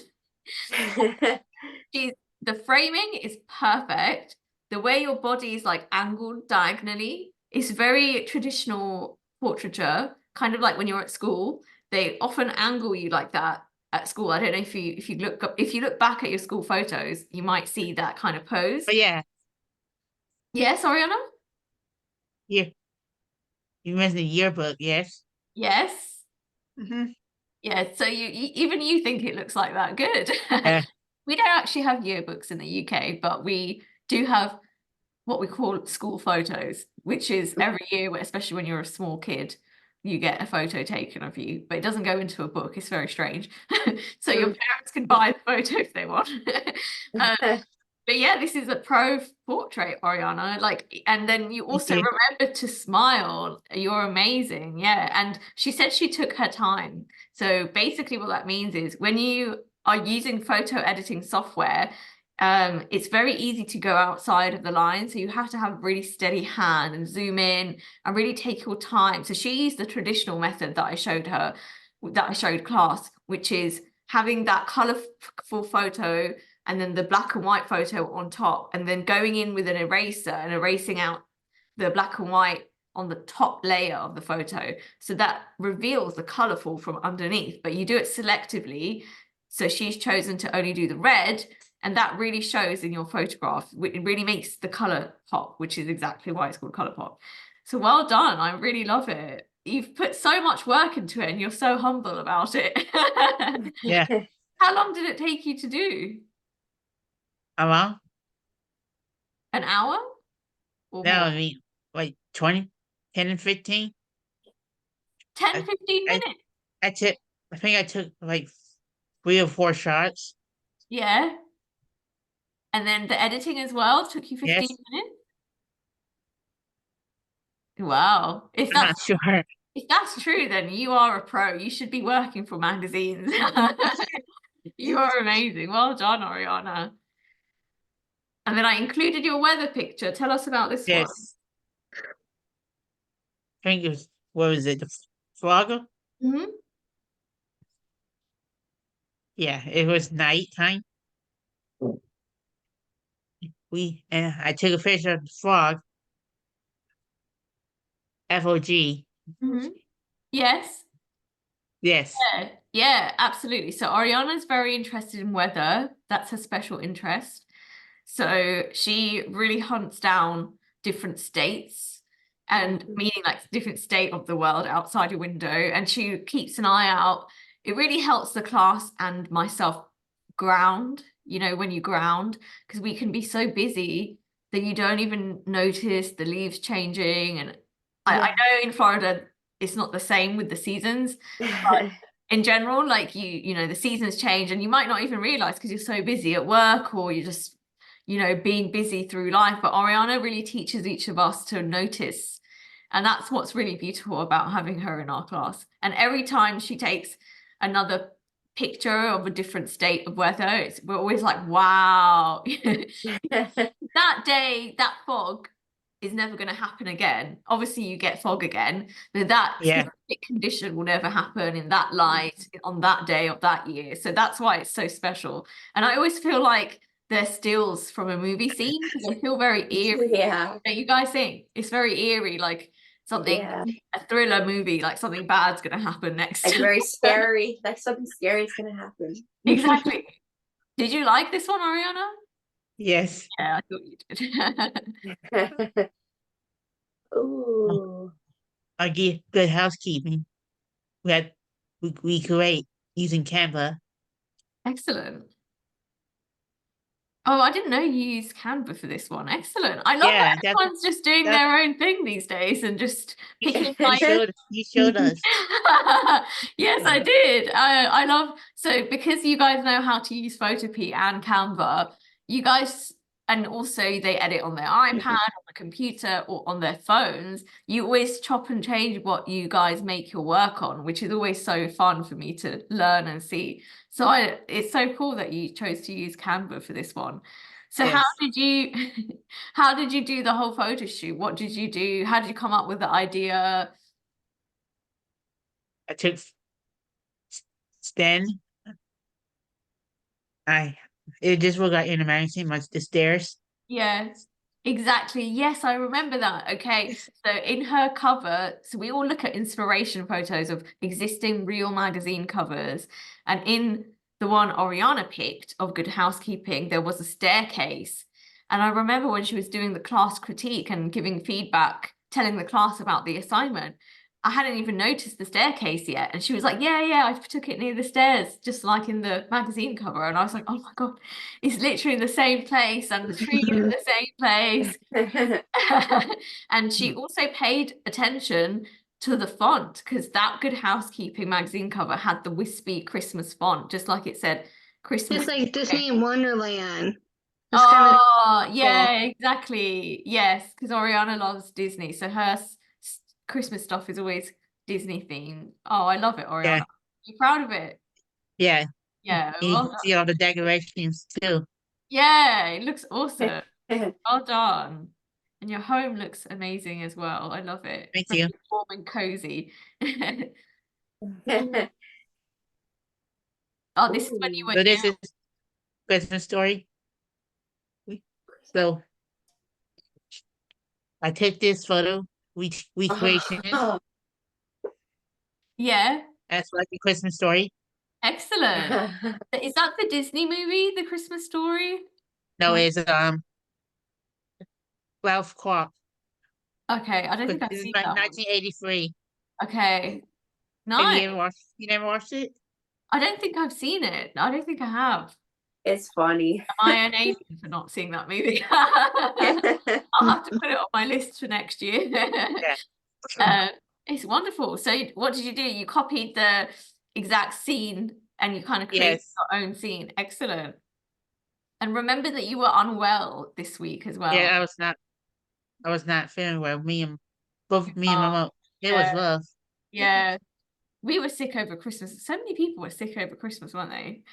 The framing is perfect. The way your body is like angled diagonally is very traditional portraiture, kind of like when you're at school. They often angle you like that at school. I don't know if you look back at your school photos, you might see that kind of pose. But yeah, Yes, Oriana? here. You mentioned the yearbook, yes. Yes. Mm-hmm. Yeah, so even you think it looks like that. Good. We don't actually have yearbooks in the UK, but we do have what we call school photos, which is every year, especially when you're a small kid, you get a photo taken of you, but it doesn't go into a book. It's very strange. So your parents can buy the photo if they want. But yeah, this is a pro portrait, Oriana. Like, and then you also remember to smile. You're amazing. Yeah. And she said she took her time. So basically what that means is when you are using photo editing software, it's very easy to go outside of the line. So you have to have a really steady hand and zoom in and really take your time. So she used the traditional method that I showed her, that I showed class, which is having that colorful photo and then the black and white photo on top, and then going in with an eraser and erasing out the black and white on the top layer of the photo. So that reveals the colorful from underneath, but you do it selectively. So she's chosen to only do the red, and that really shows in your photograph. It really makes the color pop, which is exactly why it's called color pop. So well done. I really love it. You've put so much work into it and you're so humble about it. Yeah. How long did it take you to do? Well, An hour? Or no, more? I mean, like 20, 10 and 15. 10, 15 minutes? I think I took like 3 or 4 shots. Yeah. And then the editing as well took you 15 Yes. minutes? Wow. If I'm that's not sure. If that's true, then you are a pro. You should be working for magazines. You are amazing. Well done, Ariana. And then I included your weather picture. Tell us about this one. Yes. I think it was, what was it? The Frogger? Mhm. Yeah, it was nighttime. And I took a picture of the frog, FOG. Mhm. Yes. Yes. Yeah, absolutely. So Ariana's very interested in weather. That's her special interest. So she really hunts down different states and meaning like different state of the world outside your window, and she keeps an eye out. It really helps the class and myself ground, when you ground, because we can be so busy that you don't even notice the leaves changing. And I know in Florida it's not the same with the seasons, but in general, like the seasons change and you might not even realize because you're so busy at work or you're just being busy through life. But Ariana really teaches each of us to notice, and that's what's really beautiful about having her in our class. And every time she takes another picture of a different state of weather, we're always like, wow. That day, that fog is never going to happen again. Obviously you get fog again, but that specific condition will never happen in that light on that day of that year. So that's why it's so special. And I always feel like they're stills from a movie scene because they feel very eerie. Yeah. Don't you guys think it's very eerie, like something, a thriller movie, like something bad's going to happen next? Like very scary. Like something scary is gonna happen. Exactly. Did you like this one, Ariana? Yes. Yeah, I thought you did. Ooh. I give good housekeeping. We create using Canva. Excellent. Oh, I didn't know you used Canva for this one. Excellent. I love Yeah, that everyone's just doing that's- their own thing these days and just picking You showed us. Yes, I did. I love, so because you guys know how to use Photopea and Canva, you guys, and also they edit on their iPad, on the computer, or on their phones, you always chop and change what you guys make your work on, which is always so fun for me to learn and see. So it's so cool that you chose to use Canva for this one. So Yes. how did you do the whole photo shoot? What did you do? How did you come up with the idea? I took Sten. It just looked like in the magazine, like the stairs. Yes, exactly. Yes, I remember that. Okay, so in her cover, so we all look at inspiration photos of existing real magazine covers, and in the one Oriana picked of Good Housekeeping, there was a staircase. And I remember when she was doing the class critique and giving feedback, telling the class about the assignment, I hadn't even noticed the staircase yet. And she was like, yeah, I took it near the stairs, just like in the magazine cover. And I was like, oh my God, it's literally in the same place and the tree is in the same place. And she also paid attention to the font because that Good Housekeeping magazine cover had the wispy Christmas font, just like it said Christmas. It's like Disney Wonderland. Oh, yeah, exactly. Yes, because Oriana loves Disney, so her Christmas stuff is always Disney themed. Oh, I love it, Oriana. Yeah. You proud of it? Yeah. Yeah, You well can done. see all the decorations too. Yeah, it looks awesome. Well done. And your home looks amazing as well. I love it. Thank Very you. warm and cozy. Oh, this is when you were So this young. is Christmas story. So I took this photo. We creation it. Oh. Yeah, That's like a Christmas story. excellent. Is that the Disney movie, The Christmas Story? No, No. it's Ralph Clark. Okay, I don't think I've This is seen like that one. 1983. Okay, Have nice. you never watched it? I don't think I've seen it. I don't think I have. It's funny. Am I an alien for not seeing that movie? I'll have to put it on my list for next year. It's wonderful. So what did you do? You copied the exact scene and you kind of created Yes. your own scene. Excellent. And remember that you were unwell this week as well. Yeah, I was not feeling well. Both me and Oh, Mama. It was yeah. rough. Yeah. We were sick over Christmas. So many people were sick over Christmas, weren't they?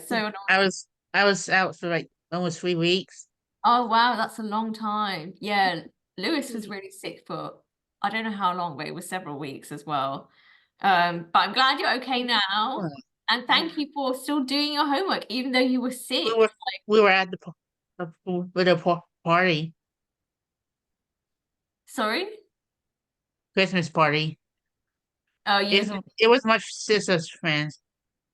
So annoying. I was out for like almost 3 weeks. Oh wow, that's a long time. Yeah, Lewis was really sick for I don't know how long, but it was several weeks as well. But I'm glad you're okay now. And thank you for still doing your homework, even though you were sick. We were at with a party, Sorry? Christmas party. Oh, you It was my sister's friend's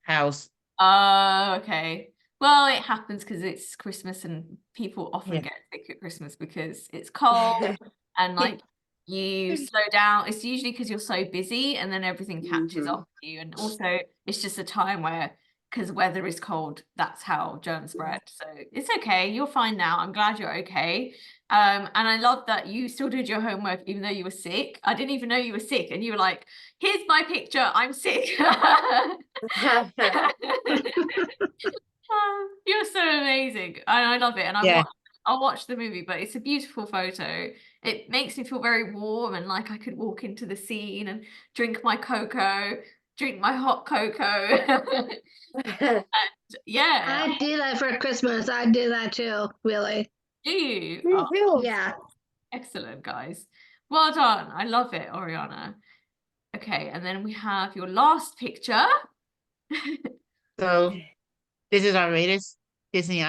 house. Oh, okay. Well, it happens because it's Christmas and people often Yeah. get sick at Christmas because it's cold and like you slow down. It's usually because you're so busy and then everything catches up with you. And also, it's just a time where, because weather is cold, that's how germs spread. So it's okay. You're fine now. I'm glad you're okay. And I love that you still did your homework even though you were sick. I didn't even know you were sick, and you were like, "Here's my picture. I'm sick." You're so amazing. I love it. And Yeah. I'll watch the movie, but it's a beautiful photo. It makes me feel very warm and like I could walk into the scene and drink my cocoa, drink my hot cocoa. And yeah, I did that for Christmas. I did that too, really. do you? Me Oh, too. Yeah. excellent, guys. Well done. I love it, Oriana. Okay, and then we have your last picture. So this is our latest Disney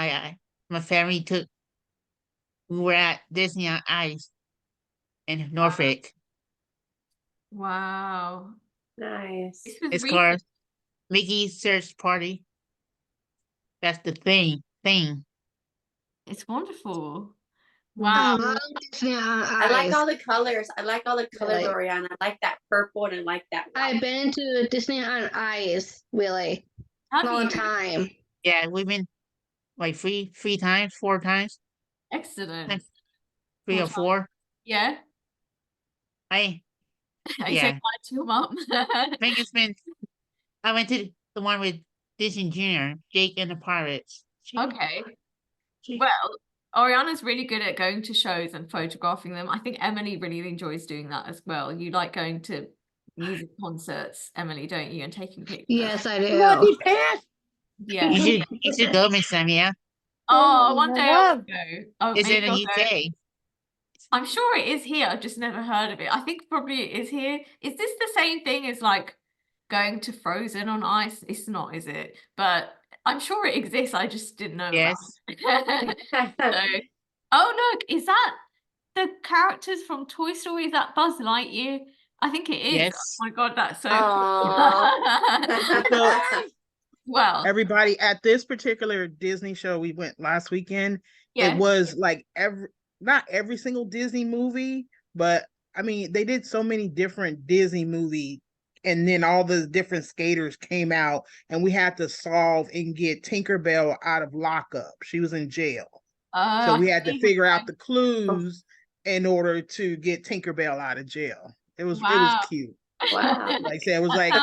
my family took. We were at Disney on Ice in Norfolk. Wow. Nice. This was It's recent. called Mickey's Search Party. That's the thing. It's wonderful. I Wow. love Disney on I like Ice. all the colors. I like all the colors, Really? Oriana. I like that purple and I like that white. I've been to Disney on Ice, really. Have Long you? time. Yeah, we've been like three times, 4 times, Excellent. 3 or What 4. Yeah. I I said bye to your mum. think it's been. I went to the one with Disney Junior, Jake and the Pirates. Okay. Well, Oriana's really good at going to shows and photographing them. I think Emily really enjoys doing that as well. You like going to music concerts, Emily, don't you? And taking pictures. Yes, I Bloody do. pants. Yeah. You should go, Miss Samia. Oh, one I day I will love. go. Oh, It's in maybe the I'll go. UK. I'm sure it is here. I've just never heard of it. I think probably it is here. Is this the same thing as like going to Frozen on ice? It's not, is it? But I'm sure it exists. I just didn't know Yes. about it. So, oh, look, is that the characters from Toy Story? Is that Buzz Lightyear? I think it is. Yes. Oh my God, that's so Aw. cool. Well, Everybody at this particular Disney show we went last weekend, yeah. it was like not every single Disney movie, but I mean they did so many different Disney movies, and then all the different skaters came out and we had to solve and get Tinkerbell out of lockup. She was in jail. So we had to figure out the clues in order to get Tinkerbell out of jail. It was cute. Wow. Like I said, it was like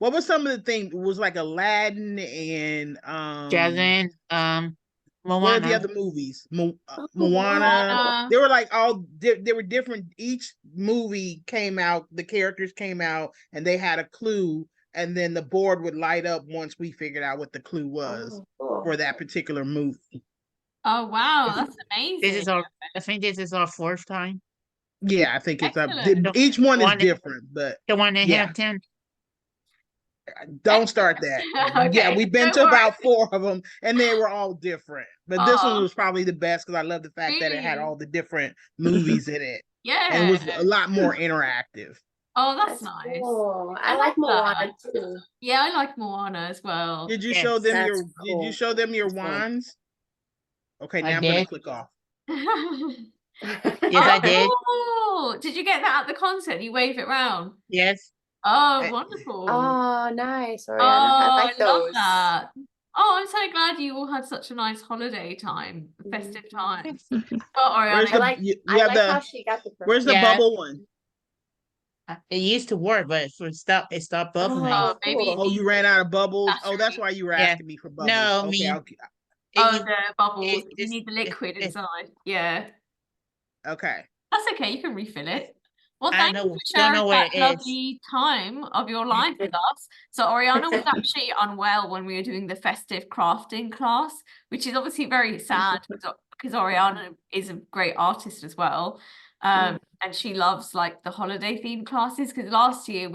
what was some of the things? It was like Aladdin and Jasmine, what are the Moana. other movies? Moana. Moana. They were like they were different. Each movie came out, the characters came out, and they had a clue, and then the board would light up once we figured out what the clue was for that particular movie. Oh, wow, that's amazing. I think this is our 4th time. Yeah, I think it's Excellent. each one is One- different, but The one in Yeah. Hampton. don't start that. Okay, Yeah, we've been don't to worry. about 4 of them, and they were all different. But this Aw. one was probably the best because I love the fact that it had Really? all the different movies in it, Yeah. and it was a lot more interactive. Oh, that's nice. Cool. I I like love Moana too. Yeah, I like Moana as well. Did you Yes, show them that's Did you cool. show them your That's cool. wands? Okay, now I I'm gonna did. click off. Yes, I did. Oh, did you get that at the concert? You wave it round. Yes. Oh, Eh, wonderful. Oh, nice, Oriana. Oh, I like I love those. that. Oh, I'm so glad you all had such a nice holiday time, festive time. Oh, Oriana, Where's the like- you I have like how the she got the purple. where's the Yeah. bubble one? It used to work, but it stopped bubbling. Oh, maybe cool. Oh, you ran out of bubbles. That's Oh, that's right. why you were Yeah. asking me for bubbles. No, okay, me. oh, You- the bubbles. You it's- need the liquid it- inside. Yeah. okay. That's okay. You can refill it. Well, I thank know- you don't for sharing know where that it is. lovely time of your life with us. So Oriana was actually unwell when we were doing the festive crafting class, which is obviously very sad because Oriana is a great artist as well. And she loves like the holiday themed classes because last year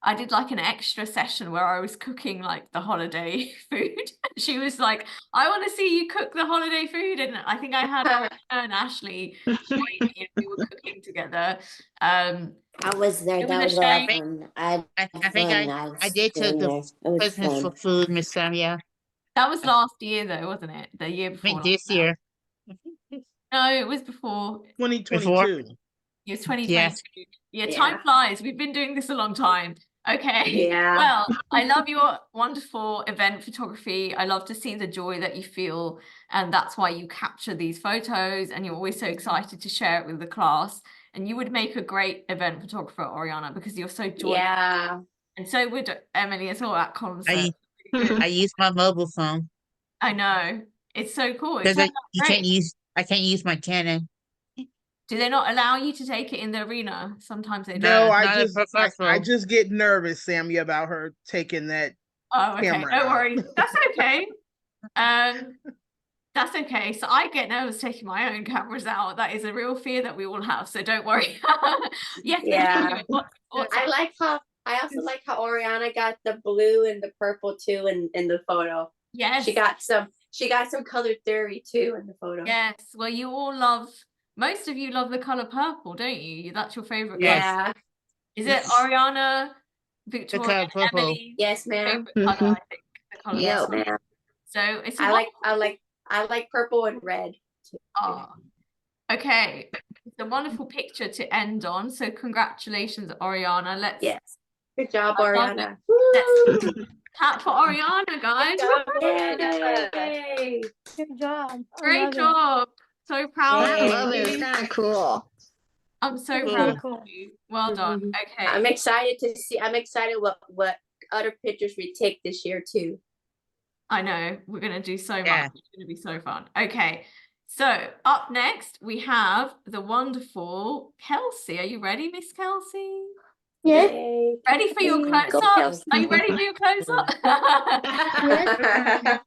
I did like an extra session where I was cooking like the holiday food. She was like, I want to see you cook the holiday food. And I think I had her and Ashley join me and we were cooking together. I was there. It That was was a a lot shame. of fun. I had I think fun. I did doing took the there. It was Christmas for fun. food, Miss Samia. That was last year though, wasn't it? The year I before. think this year. No, it was before. 2022. It was 2022. Yes. Yeah, Yeah. time flies. We've been doing this a long time. Okay. Yeah. Well, I love your wonderful event photography. I love to see the joy that you feel, and that's why you capture these photos, and you're always so excited to share it with the class. And you would make a great event photographer, Oriana, because you're so joyful. Yeah. And so would Emily as well at concert. I use my mobile phone I know. It's so cool. It because turned out great. I can't use my Canon. Do they not allow you to take it in the arena? Sometimes they do. No, No, I not a just I professional. just get nervous, Sammy, about her taking that. Oh, okay. Camera No out. worries. That's okay. That's okay. So I get nervous taking my own cameras out. That is a real fear that we all have. So don't worry. Yes. Yeah. What's I also like how Oriana got the blue and the purple too in the photo. yes. She got some color theory too in the photo. Yes. Well, you all love. Most of you love the color purple, don't you? That's your favorite Yes. color. Yeah. Is it Ariana, Victoria, color purple. Emily? Yes, ma'am. Favorite color, I think. The color Yes, purple. Ma'am. So it's a I like purple and red. Oh, okay. It's a wonderful picture to end on. So congratulations, Oriana. Let's Yes. Good job, I love Oriana. let's clap for Oriana, guys. Yay. Good job. I Great love it. job. So proud I of love it. It's you. kind of cool. I'm so It's proud really of cool. you. Well done. Okay. I'm excited what other pictures we take this year too. I know we're going to do so much. Yeah. It's going to be so fun. Okay. So up next, we have the wonderful Kelsey. Are you ready, Miss Kelsey? Yeah. Yay. Ready for your Go, close-up? Kelsey. Are you ready for your close-up? Yes.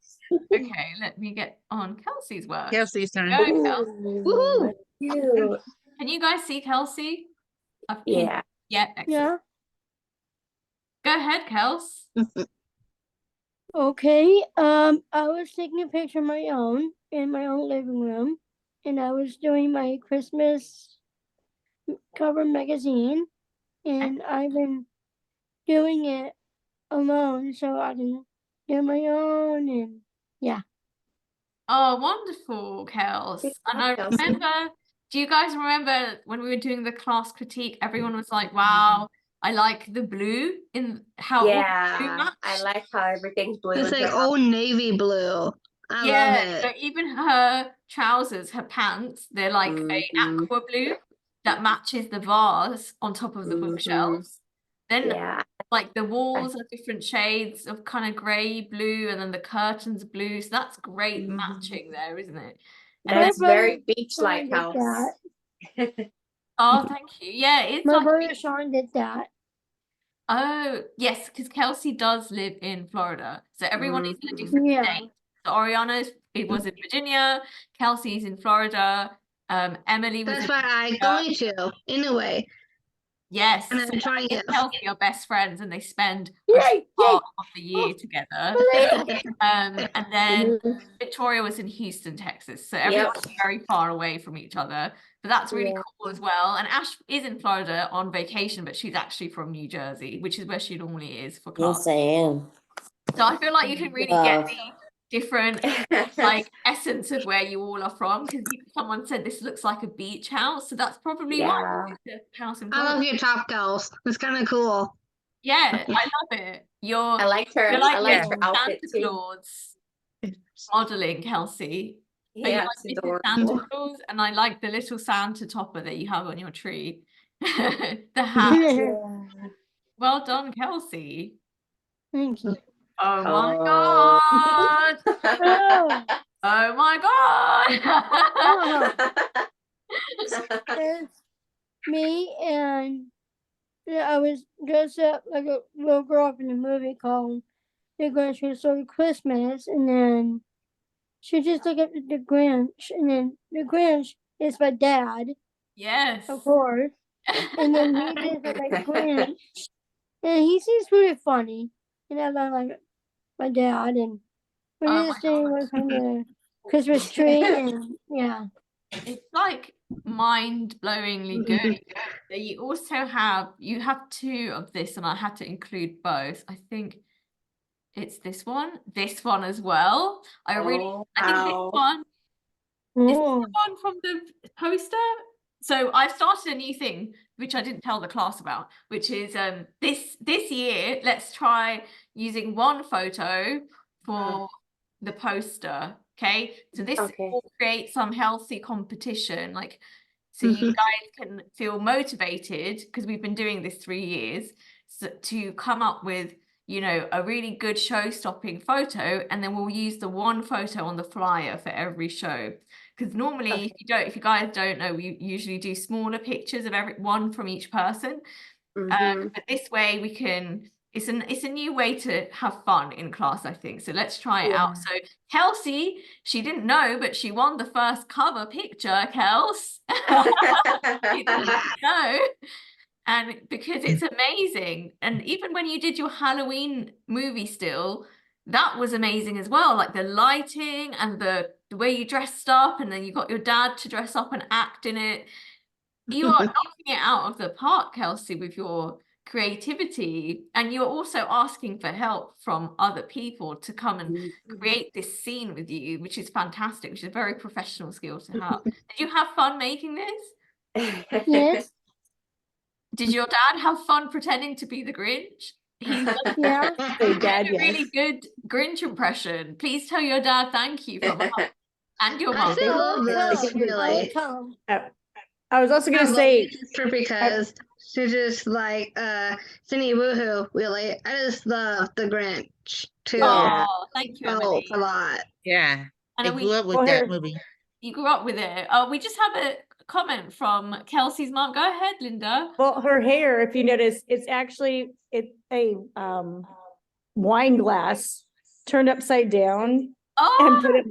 Okay, let me get on Kelsey's work. Kelsey's turn. Go, Kelsey. Woohoo! Cute. Can you guys see Kelsey? Yeah. Yeah, excellent. Yeah. Go ahead, Kels. Okay. I was taking a picture of my own in my own living room, and I was doing my Christmas cover magazine, and I've been doing it alone, so I can do my own, and Oh, wonderful, Kels. Good And job, I Kelsey. remember, do you guys remember when we were doing the class critique, everyone was like, wow, I like the blue in how all the blue Yeah. match. I like how everything's blue. It's and like brown. old navy blue. I Yeah, love so it. even her trousers, her pants, they're like a Mhm. aqua blue that matches the vase on top of the Mhm. bookshelves. Then Yeah. like the walls are different shades of kind of grey blue, and then the curtains blue. So that's great Mhm. matching there, isn't it? And My then, That's very brother beach-like Sean did house. that. oh, thank you. Yeah, it's My like a brother beach. Sean did that. Oh, yes, because Kelsey does live in Florida. So everyone is in a different Yeah. state. So it was in Virginia, Kelsey's in Florida, Emily was That's in why I'm going to, anyway. yes. And So I'm trying Emily it. and Kelsey are best friends and they spend Yay, a good yay. part of the year together. And then Mhm. Victoria was in Houston, Texas. So everyone's very far away from each other. But that's really Yeah. cool as well. And Ash is in Florida on vacation, but she's actually from New Jersey, which is where she normally is for class. Yes, I am. So I feel like you can really get the different like essence of where you all are from, because someone said this looks like a beach house. So that's probably why Yeah. it's a house in I love Florida. your top girls. It's kind of cool. Yeah, I love it. I liked her. You're like I liked Mrs. her outfit Santa too. Claus modeling, Kelsey. Are you Yeah, like it's Mrs. adorable. Santa Claus? And I like the little Santa topper that you have on your tree. The hat. Yeah. Well done, Kelsey. Thank you. Oh my Oh. God. Oh, Oh my God. it's me and I was dressed up like a little girl from the movie called The Grinch Who Stole Christmas, and then she just looked up at the Grinch, and then the Grinch is my dad, Yes. of course, and then he just looked like Grinch, and he seems pretty funny, and I love like my dad, and we're Oh just my doing God. one from the Christmas tree, and yeah. It's like mind-blowingly good. So you have two of this, and I had to include both. I think it's this one as well. I think this wow. one is Oh. the one from the poster. So I've started a new thing, which I didn't tell the class about, which is this year, let's try using one photo for the poster. Okay, so this Okay. will create some healthy competition, like so you guys can feel motivated, because we've been doing this 3 years, to come up with, you know, a really good show-stopping photo, and then we'll use the one photo on the flyer for every show. Because normally, if you guys don't know, we usually do smaller pictures of one from each person. Mhm. But this way we can, it's a new way to have fun in class, I think. So let's try it out. So Kelsey, she didn't know, but she won the first cover picture, Kels. She didn't know. And because it's amazing. And even when you did your Halloween movie still, that was amazing as well. Like the lighting and the way you dressed up, and then you got your dad to dress up and act in it. You are knocking it out of the park, Kelsey, with your creativity. And you're also asking for help from other people to come and create this scene with you, which is fantastic, which is a very professional skill to have. Did you have fun making this? Yes. Did your dad have fun pretending to be the Grinch? He's Yeah. did a really good Grinch impression. Please tell your dad thank you from us and your I mom. still love this, I will really. tell. I was also gonna say, Because she just like Cindy Woohoo, really. I just love the Grinch too. Yeah. Oh, thank you, Oh, Emily. a lot. Yeah, And I grew up with Well, that here- movie. you grew up with it. Oh, we just have a comment from Kelsey's mom. Go ahead, Linda. well, her hair, if you notice, it's actually a wine glass turned upside down and Oh, put it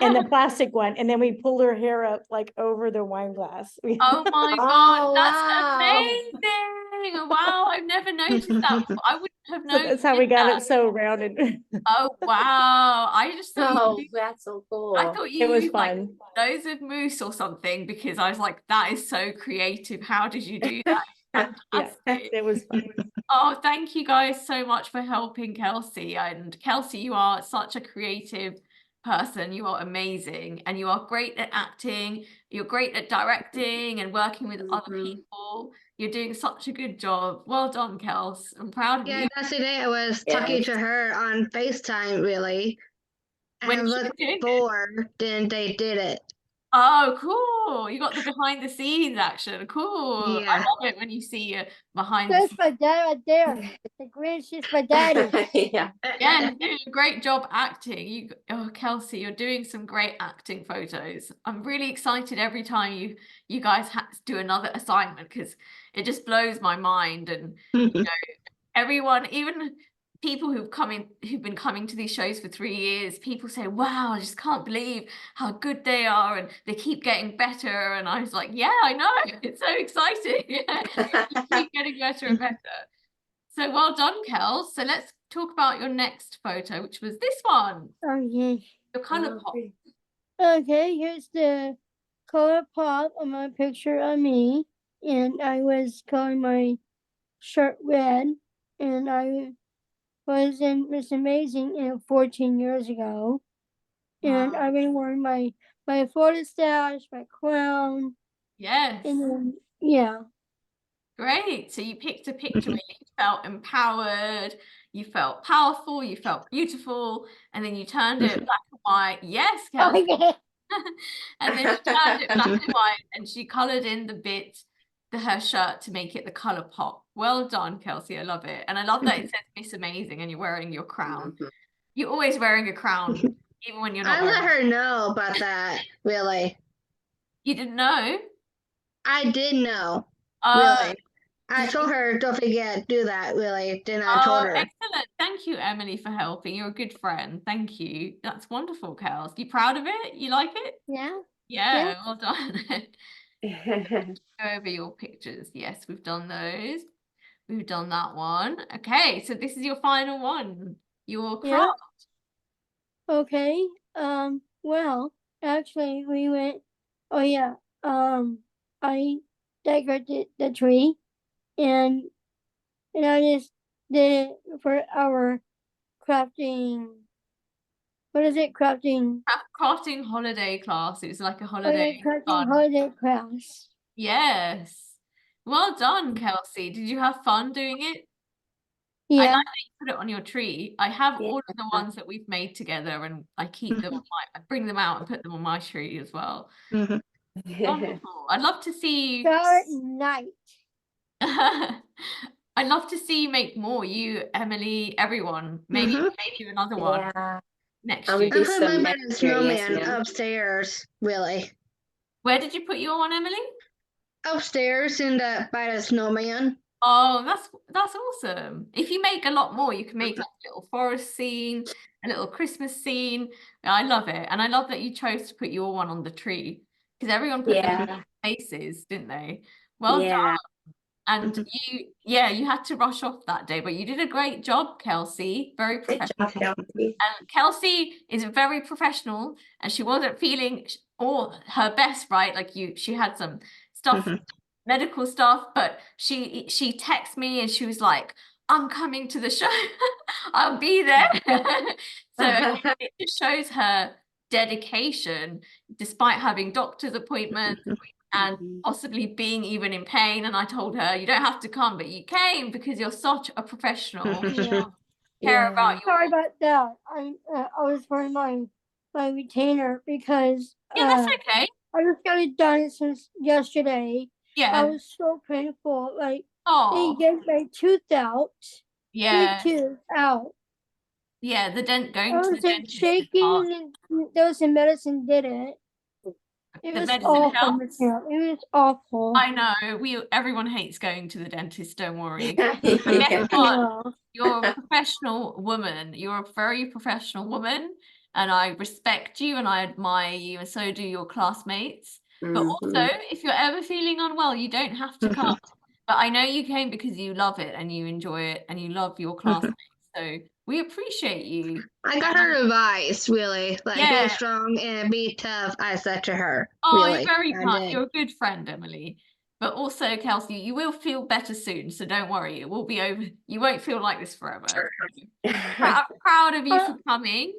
in the plastic one, and then we pulled her hair up like over the wine glass. oh my Oh, God, that's wow. amazing. Wow, I've never noticed that before. I wouldn't have So noticed that's how we got that. it so rounded. Oh, wow. I just thought Oh, you that's so cool. I thought you It was used like fun. nose of moose or something, because I was like, that is so creative. How did you do that? Yeah, Fantastic. it was fun. Oh, thank you guys so much for helping Kelsey. And Kelsey, you are such a creative person. You are amazing, and you are great at acting. You're great at directing and working with other people. You're doing such a good job. Well done, Kels. I'm proud of Yeah, you. yesterday I was talking to her on FaceTime, really. When And you were look doing it. for, then they did it. Oh, cool. You got the behind the scenes action. Cool. I Yeah. love it when you see behind the That's scenes. my dad right there. The Grinch is my daddy. Yeah. Yeah, you're doing a great job acting. Kelsey, you're doing some great acting photos. I'm really excited every time you guys do another assignment, because it just blows my mind. And you know, everyone, even people who've been coming to these shows for 3 years, people say, wow, I just can't believe how good they are, and they keep getting better. And I was like, yeah, I know, it's so exciting. You keep getting better and better. So well done, Kels. So let's talk about your next photo, which was this one, Okay. your color pop. Okay, here's the color pop on my picture of me. And I was coloring my shirt red. And I was in Miss Amazing 14 years ago. And Wow. I've been wearing my Florida stash, my crown. Yes. And then, yeah. Great. So you picked a picture where you felt empowered, you felt powerful, you felt beautiful, and then you turned it black and white. Yes, Kelsey. Okay. And then she turned it black and white, and she colored in the bit, her shirt, to make it the color pop. Well done, Kelsey. I love it. And I love that it says Miss Amazing and you're wearing your crown. You're always wearing a crown, even when you're not I let wearing it. her know about that, really. You didn't know? I did know. Uh, Really. I told her, don't forget, do that, really. Then I oh, told her. excellent. Thank you, Emily, for helping. You're a good friend. Thank you. That's wonderful, Kels. You proud of it? You like it? Yeah. Yeah, well done. Go over your pictures. Yes, we've done those. We've done that one. Okay, so this is your final one. Your Yeah. craft. Okay. Well, actually, we went. Oh yeah. I decorated the tree, and I just did it for our crafting. What is it? Crafting. Crafting holiday class. It was like a Oh yeah, holiday crafting fun. holiday crafts. Yes. Well done, Kelsey. Did you have fun doing it? I Yeah. like that you put it on your tree. I have all of the Yeah. ones that we've made together, and I keep them on I bring them out and put them on my tree as well. Mhm. Wonderful. I'd love to see you. Start night. I'd love to see you make more. You, Emily, everyone. Maybe Mhm. do another one Yeah. next I'm year. gonna I do put my some bed next year, yes, snowman ma'am. upstairs, really. Where did you put your one, Emily? Upstairs in the by the snowman. Oh, that's awesome. If you make a lot more, you can make like a little forest scene, a little Christmas scene. I love it. And I love that you chose to put your one on the tree because everyone put their Yeah. faces, didn't they? Well done. Yeah. And Mhm. you had to rush off that day, but you did a great job, Kelsey. Very Good professional. job, Kelsey. And Kelsey is very professional, and she wasn't feeling all her best, right? Like she had some stuff, Mhm. medical stuff, but she texted me and she was like, "I'm coming to the show. I'll be there." So again, it just shows her dedication, despite having doctor's appointments and possibly being even in pain. And I told her, "You don't have to come," but you came because you're such a professional. Yeah. Care about your Sorry about that. I was wearing my retainer because Yeah, that's okay. I just got it done since yesterday. I Yeah. was so painful. Like they Oh, get my tooth out, yeah. big tooth out. Yeah, the I going to the was like dentist is shaking, hard. and there was some medicine did it. It The was medicine awful, helps. Michelle. It was awful. I know. Everyone hates going to the dentist, don't worry. But Yeah. guess what? Yeah. You're a professional woman. You're a very professional woman, and I respect you and I admire you, and so do your classmates. But also, Mhm. if you're ever feeling unwell, you don't have to come. But I know you came because you love it and you enjoy it and you love your classmates. So we appreciate you. I got her advice, really. Like, Yeah. be strong and be tough, I said to her. Oh, really. you're very I kind. did. You're a good friend, Emily. But also, Kelsey, you will feel better soon, so don't worry. It will be over. You won't feel like this forever. I'm proud of you for coming.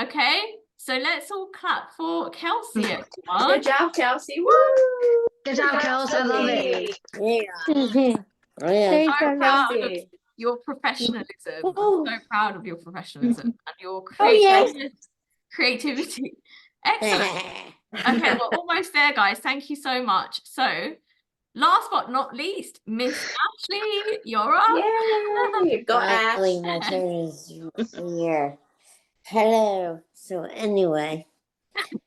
Okay, so let's all clap for Kelsey, everyone. Good job, Kelsey. Woo! Good job, Kels. I love it. Yeah. Yeah. Thanks, So I proud love of Kelsey. your professionalism. I'm Oh. so proud of your professionalism and your Oh, yes. creativity. Excellent. Okay, we're almost there, guys. Thank you so much. So, last but not least, Miss Ashley, you're up. Yay! Go Ash. Finally, my turn is here. Hello. So anyway,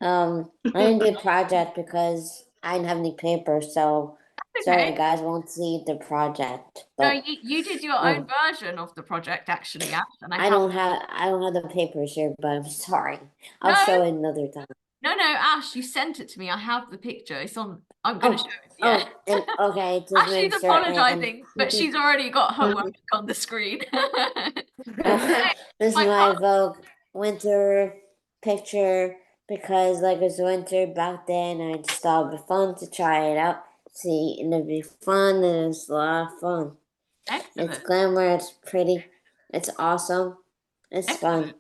I didn't do a project because I didn't have any paper, so sorry Okay. guys, won't see the project. No, But you did your own version of the project, actually, Ash, and I don't have the papers here, but I'm sorry. I'll No. show it another time. No, Ash, you sent it to me. I have the picture. It's on. I'm gonna show it. Yeah. And, okay, just Ashley's make sure. apologizing, but she's already got her work on the screen. This is My my class- Vogue winter picture because like it's winter back then. I just thought it'd be fun to try it out. See, and it'd be fun and it's a lot of fun. It's Excellent. glamour, it's pretty, it's awesome, it's fun.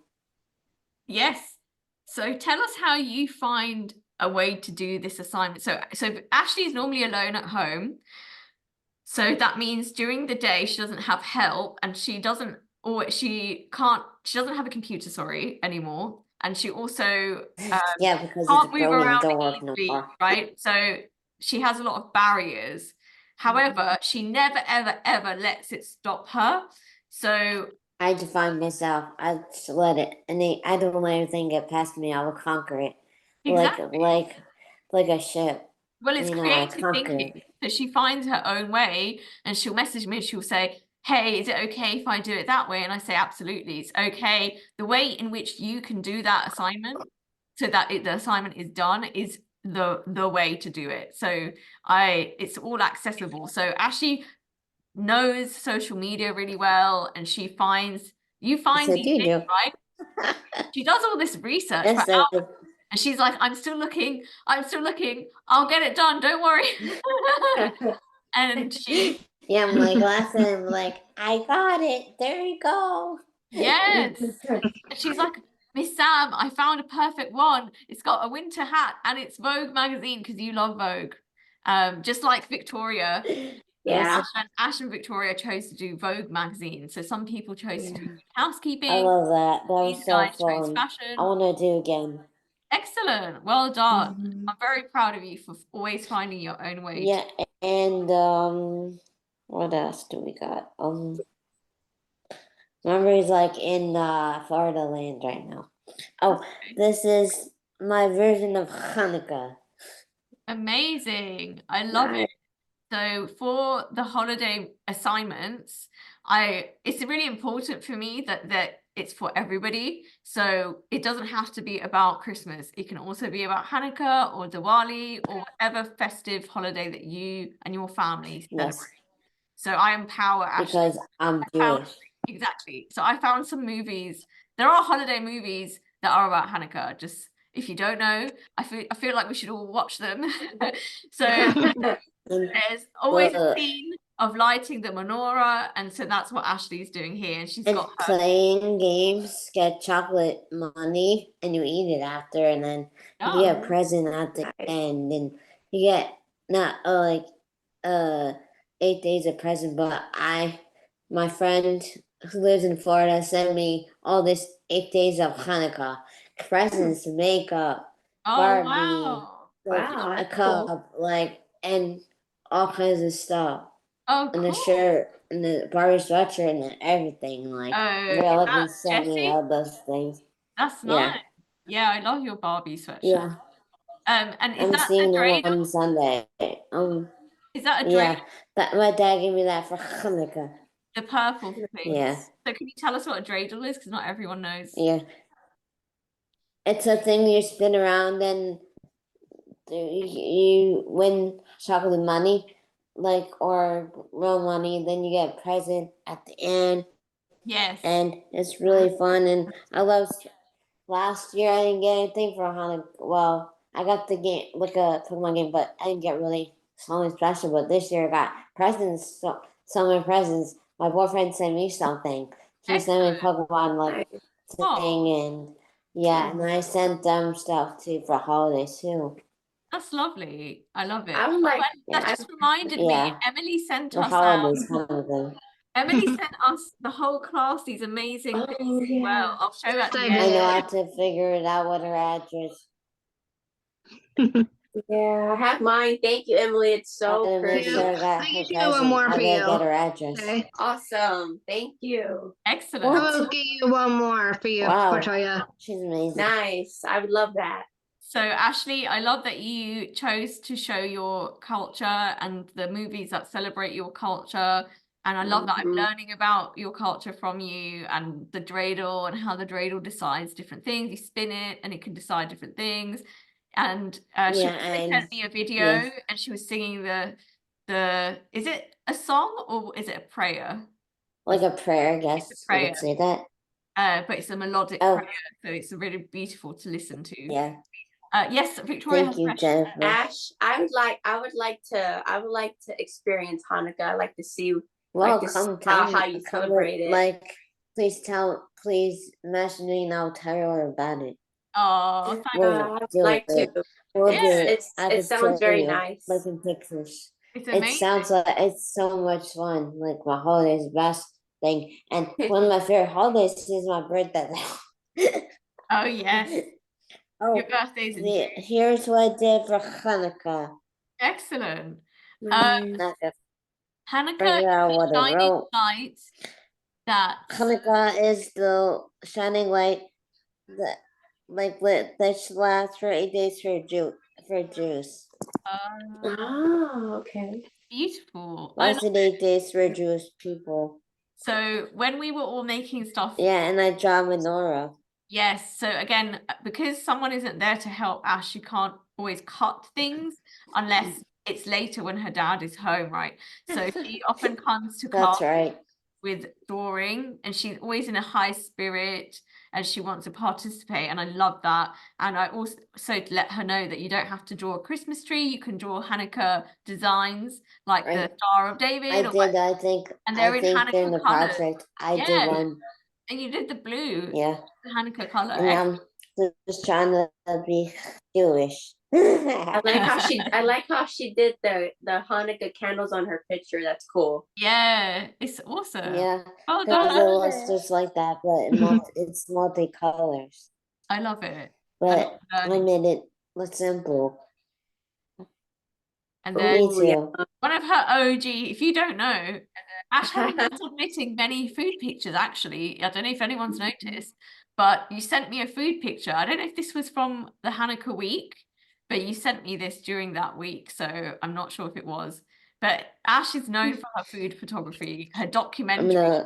Yes. So tell us how you find a way to do this assignment. So Ashley's normally alone at home. So that means during the day she doesn't have help and she doesn't have a computer, sorry, anymore. And she also Yeah, because can't it's move broken, around don't work no easily, more. right? So she has a lot of barriers. However, she never, ever, ever lets it stop her. So I define myself. I just let it, and I don't let anything get past me. I will conquer it, exactly. like a ship. Well, it's you know, creative conquer thinking. it. So she finds her own way and she'll message me and she'll say, hey, is it okay if I do it that way? And I say, absolutely, it's okay. The way in which you can do that assignment so that the assignment is done is the way to do it. So it's all accessible. So Ashley knows social media really well, and you find So these do you things, do? right? She does all this research Yes, for I hours, do. and she's like, I'm still looking, I'll get it done, don't worry. And she, Yeah, my glass, and I'm like, I got it. There you go. yes, and she's like, Miss Sam, I found a perfect one. It's got a winter hat and it's Vogue magazine, because you love Vogue. Just like Victoria. Yeah. Ash and Victoria chose to do Vogue magazine. So some people chose to do I housekeeping. love that. That These was so guys chose fun. fashion. I want to do again. Excellent. Well done. Mhm. I'm very proud of you for always finding your own way. Yeah, and what else do we got? Remember, he's like in Florida land right now. Oh, this is my version of Hanukkah. Amazing. I love it. So for the holiday assignments, it's really important for me that it's for everybody. So it doesn't have to be about Christmas. It can also be about Hanukkah or Diwali or whatever festive holiday that you and your family celebrate. Yes, So I empower Ashley. because I'm Jewish. Exactly. So I found some movies. There are holiday movies that are about Hanukkah. Just if you don't know, I feel like we should all watch them. So And there's always a the- scene of lighting the menorah, and so that's what Ashley's doing here. And she's and got her. playing games, get chocolate money, and you eat it after, and then you get a Oh, present at the end, and you get not like 8 days of present, but my friend who lives in Florida sent me all this 8 days of Hanukkah presents, makeup, oh Barbie, wow. like Wow, a that's cool. cup, like, and all kinds of stuff, Oh, and the cool. shirt, and the Barbie sweatshirt, and everything. Like, Oh, they're is looking that sent me Jessie? all those things. That's Yeah. nice. Yeah, I love your Barbie sweatshirt. Yeah, And is I'm that seeing a them dreidel? on Sunday. Is that a Yeah, dreidel? that my dad gave me that for Hanukkah. The purple thing. Yeah. So can you tell us what a dreidel is? Because not everyone knows. Yeah. It's a thing you spin around and you win chocolate money, like, or real money, then you get a present at the end, Yes. and it's really fun. And I love, last year I didn't get anything for Hanukkah. Well, I got the game, like a Pokemon game, but I didn't get really something special. But this year I got presents, so many presents. My boyfriend sent me something. He sent me Pokemon, like, Aw. thing, and yeah, and I sent them stuff too for holidays too. That's lovely. I love it. I would like. That Yeah. just reminded me. Yeah. Emily sent For us holidays, kind of thing. Emily sent us the whole class these amazing Oh, things as yeah. well. I'll show at the Same I end. know here. how to figure it out what her address. Yeah, I have mine. Thank you, Emily. It's I so gotta make pretty. sure I got I her can do one present. more I for gotta you. get her address. Okay. Awesome. Thank you. Excellent. What? I will give you one more for you, Wow. Portoya. She's amazing. Nice. I would love that. So Ashley, I love that you chose to show your culture and the movies that celebrate your culture. And I love that I'm Mhm. learning about your culture from you, and the dreidel and how the dreidel decides different things. You spin it and it can decide different things. And she Yeah, also and sent me a video, yes. and she was singing the is it a song or is it a prayer? Like a prayer, I guess. It's a You prayer. could say that. But it's a melodic Oh. prayer, so it's really beautiful to listen to. Yeah. Yes, Victoria has Thank a you, question. Jennifer. Ash, I would like to experience Hanukkah. I'd like to see Well, to see come tell how me. you Come celebrate it. Like, please message me and I'll tell you all about it. Oh, thank We'll I would do like it. to. We'll do Yeah. it. I It could sounds show very you, nice. like in pictures. It's It amazing. sounds like it's so much fun. Like my holidays best thing. And one of my favorite holidays is my birthday. Oh, yes. Oh, Your birthday's in June. here's what I did for Hanukkah. Excellent. Nice. Not to Hanukkah figure out is what a I shining wrote. light that Hanukkah is the shining light that lasts for 8 days for Jews. Oh, okay. Beautiful. Lots of 8 days for Jewish people. So when we were all making stuff, Yeah, and I draw menorah. yes. So again, because someone isn't there to help Ash, she can't always cut things unless it's later when her dad is home, right? So she often comes to class That's right. with drawing, and she's always in a high spirit and she wants to participate, and I love that. And I also let her know that you don't have to draw a Christmas tree, you can draw Hanukkah designs like the Right. Star of David I did, I think, and they're in during Hanukkah the colours. project, I did Yeah. one. And you did the blue, Yeah. the Hanukkah color. And I'm just trying to be Jewish. I like how she did the Hanukkah candles on her picture. That's cool. Yeah, it's awesome. Yeah, Well because done. it looks just like that, but it's multicolors. I love it. But I learning. made it look simple. And Me then too. one of her OG, if you don't know, Ash has been submitting many food pictures, actually. I don't know if anyone's noticed, but you sent me a food picture. I don't know if this was from the Hanukkah week, but you sent me this during that week, so I'm not sure if it was. But Ash is known for her food photography, her I'm documentary gonna.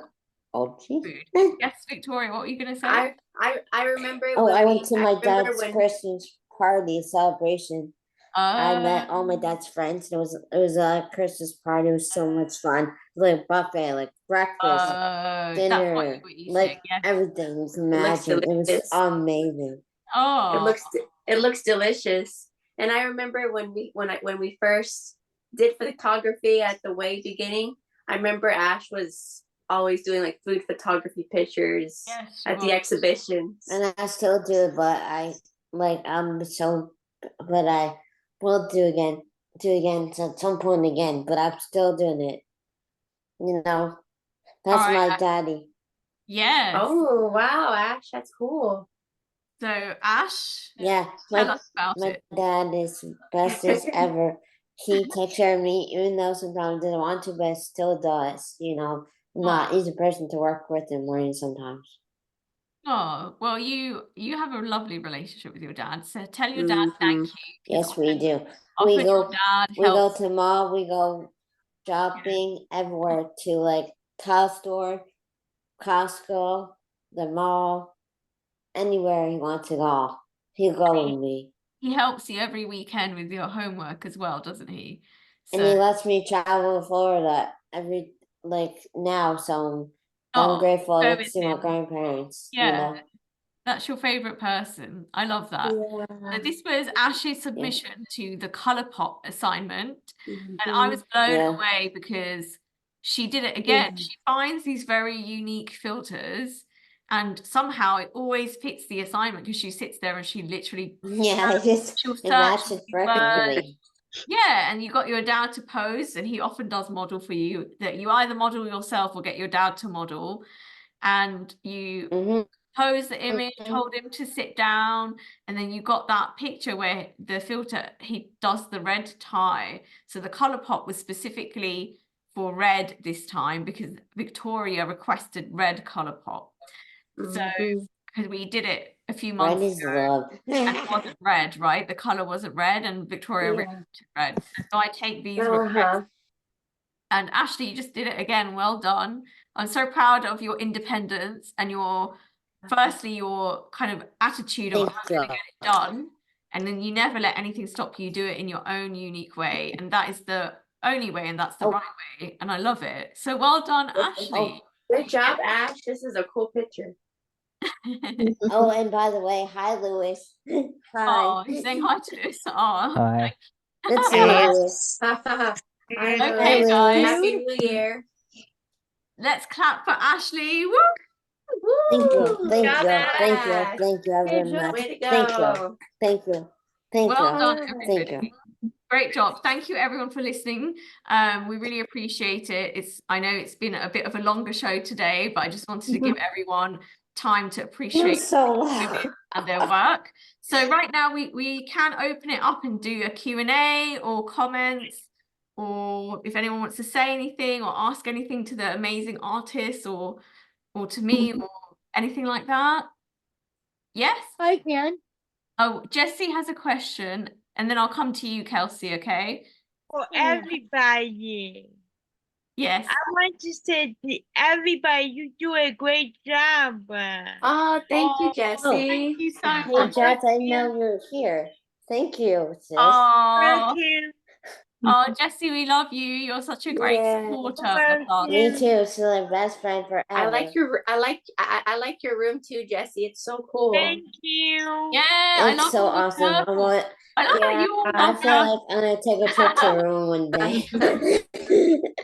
Oh, geez. food. Yes, Victoria, what were you going to say? I remember. Oh, when I we- went to I my remember dad's when- Christmas party celebration. I met all my dad's friends. It was a Christmas party. It was so much fun. Like buffet, like breakfast, That's what dinner, you were eating, like yes. everything. It was looks magic. It was delicious. amazing. Oh, It looks delicious. And I remember when we first did photography at the way beginning. I remember Ash was always doing like food photography pictures yes, at the exhibitions. And I still do it, but I will do again at some point again. But I'm still doing it. You know, that's Alright, my daddy. yes. Oh wow, Ash, that's cool. So Ash, Yeah, tell us about my it. dad is bestest ever. He takes care of me, even though sometimes doesn't want to, but still does. You know, not easy person to work with in morning sometimes. Oh, well, you have a lovely relationship with your dad. So tell your dad thank you. Yes, we do. Often We go. your dad We go helps. to mall. We go shopping everywhere to like tile store, Costco, the mall, anywhere he wants to go. He'll go with me. He helps you every weekend with your homework as well, doesn't he? And he lets me travel to Florida every now, so I'm grateful I go get to with see my him. grandparents. Yeah. You know? That's your favorite person. I love that. So this was Ash's submission to the ColourPop assignment. And I was blown away because she did it again. She finds these very unique filters and somehow it always fits the assignment because she sits there and she literally she'll it matches search perfectly. Yeah, and you got your dad to pose, and he often does model for you. That you either model yourself or get your dad to model, and you pose the image, hold him to sit down, and then you got that picture where the filter, he does the red tie. So the ColourPop was specifically for red this time because Victoria requested red ColourPop. So because we did it a few months Red is ago love. and it wasn't red, right? The color wasn't red, and Victoria requested red. So I take these requests. And Ashley, you just did it again. Well done. I'm so proud of your independence and your kind of attitude of I'm going to get it done. And then you never let anything stop you. Do it in your own unique way. And that is the only way, and that's the right way. And I love it. So well done, Ashley. Good job, Ash. This is a cool picture. Oh, and by the way, hi, Lewis. Hi. Oh, you're saying hi to Lewis. Oh, Hi. That's Lewis. Okay, guys. Happy New Year. Let's clap for Ashley. Woo! Thank you. Thank Job, you. Ash. Thank you. Thank you very much. Way to Thank you. go. Thank you. Thank Well you. done, Thank everybody. you. Great job. Thank you everyone for listening. We really appreciate it. I know it's been a bit of a longer show today, but I just wanted to give everyone time to appreciate so women and their work. So right now we can open it up and do a Q&A or comments, or if anyone wants to say anything or ask anything to the amazing artists or to me or anything like that. Yes? I can. Oh, Jessie has a question. and then I'll come to you, Kelsey, okay? For everybody. Yes. I want to say to everybody, you do a great job. Oh, thank you, Oh, Jessie. thank you so Hey, much. Jess, I know you're here. Thank you, sis. Oh, Welcome. oh, Jessie, we love you. You're such a great Yeah. supporter of the class. Me too. She's my best friend forever. I like your room too, Jessie. It's so cool. Thank you. Yeah, I It's love so all the awesome. I purple. want. I love how Yeah, you all I love feel like I'm gonna take a trip to your room one day.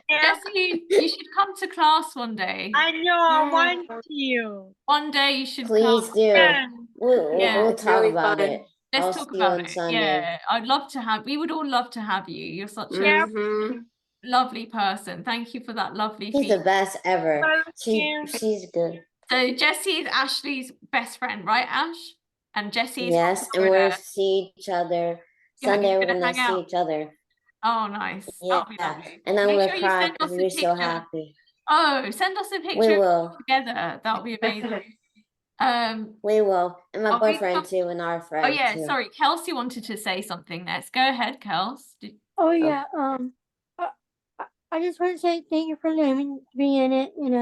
Yeah, Jessie, you should come to class one day. I know. I want you. One day you should Please come. do. Yeah. Yeah, We'll it's talk really about fun. it. Let's I'll talk see you about on it. Sunday. Yeah, I'd love to have, we would all love to have you. You're such a Yeah. Mhm. lovely person. Thank you for that lovely She's the feedback. best ever. Welcome. She's good. So Jessie is Ashley's best friend, right, Ash? And Jessie is Yes, from and we'll Florida. see each other You're Sunday. We're gonna gonna hang see out. each other. Oh, nice. Yeah, That'll be lovely. and I'm Make gonna sure you cry send us because a we're so picture. happy. Oh, send us a We picture will. together. That'll be amazing. We will, and my Oh, we boyfriend got- too, and our Oh friend yeah, too. sorry. Kelsey wanted to say something next. Go ahead, Kels. Oh yeah. I just want to say thank you for letting me in it, and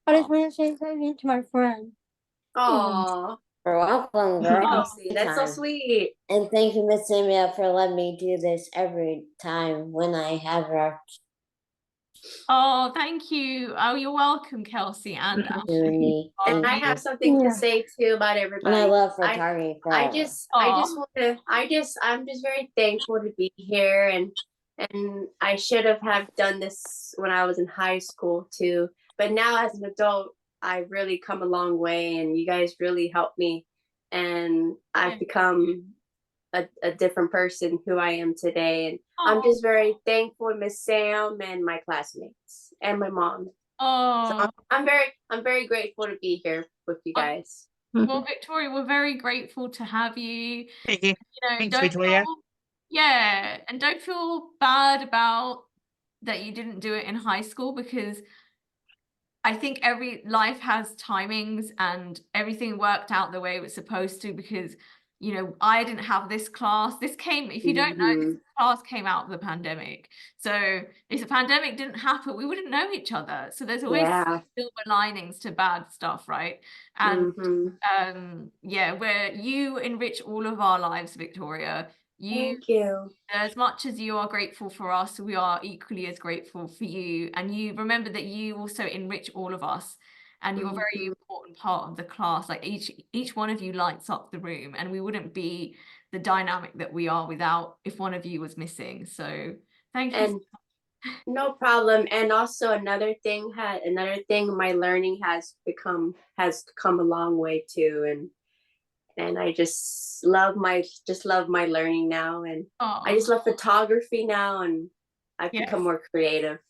I just want to say something to my friend. Aw, You're welcome, girl. Kelsey, that's so Anytime. sweet. And thank you, Miss Samia, for letting me do this every time when I have her Oh, thank you. Oh, you're welcome, Kelsey and Ashley. opportunity. And I Thank you. have something Yeah. to say too about And I everybody. love photography. I forever. just Aw. want to I'm just very thankful to be here, and I should have done this when I was in high school too. But now as an adult, I've really come a long way, and you guys really helped me, and I've become a different person who I am today. And I'm Aw. just very thankful to Miss Sam and my classmates and my mom. So Oh, I'm very grateful to be here with you guys. well, Victoria, we're very grateful to have you. Thank you. You know, Thanks, don't Victoria. and don't feel bad about that you didn't do it in high school, because I think every life has timings and everything worked out the way it was supposed to, because you know, I didn't have this class. This came, if you don't know, this class came out of the pandemic. So if the pandemic didn't happen, we wouldn't know each other. So there's always silver linings to bad stuff, right? And yeah, where you enrich all of our lives, Victoria. Thank you. As much as you are grateful for us, we are equally as grateful for you. And you remember that you also enrich all of us, and you're a very important part of the class. Like each one of you lights up the room, and we wouldn't be the dynamic that we are without if one of you was missing. So thank you. And no problem. And also another thing, my learning has come a long way too. And I just love my learning now, and I just love photography now, and I've become more creative.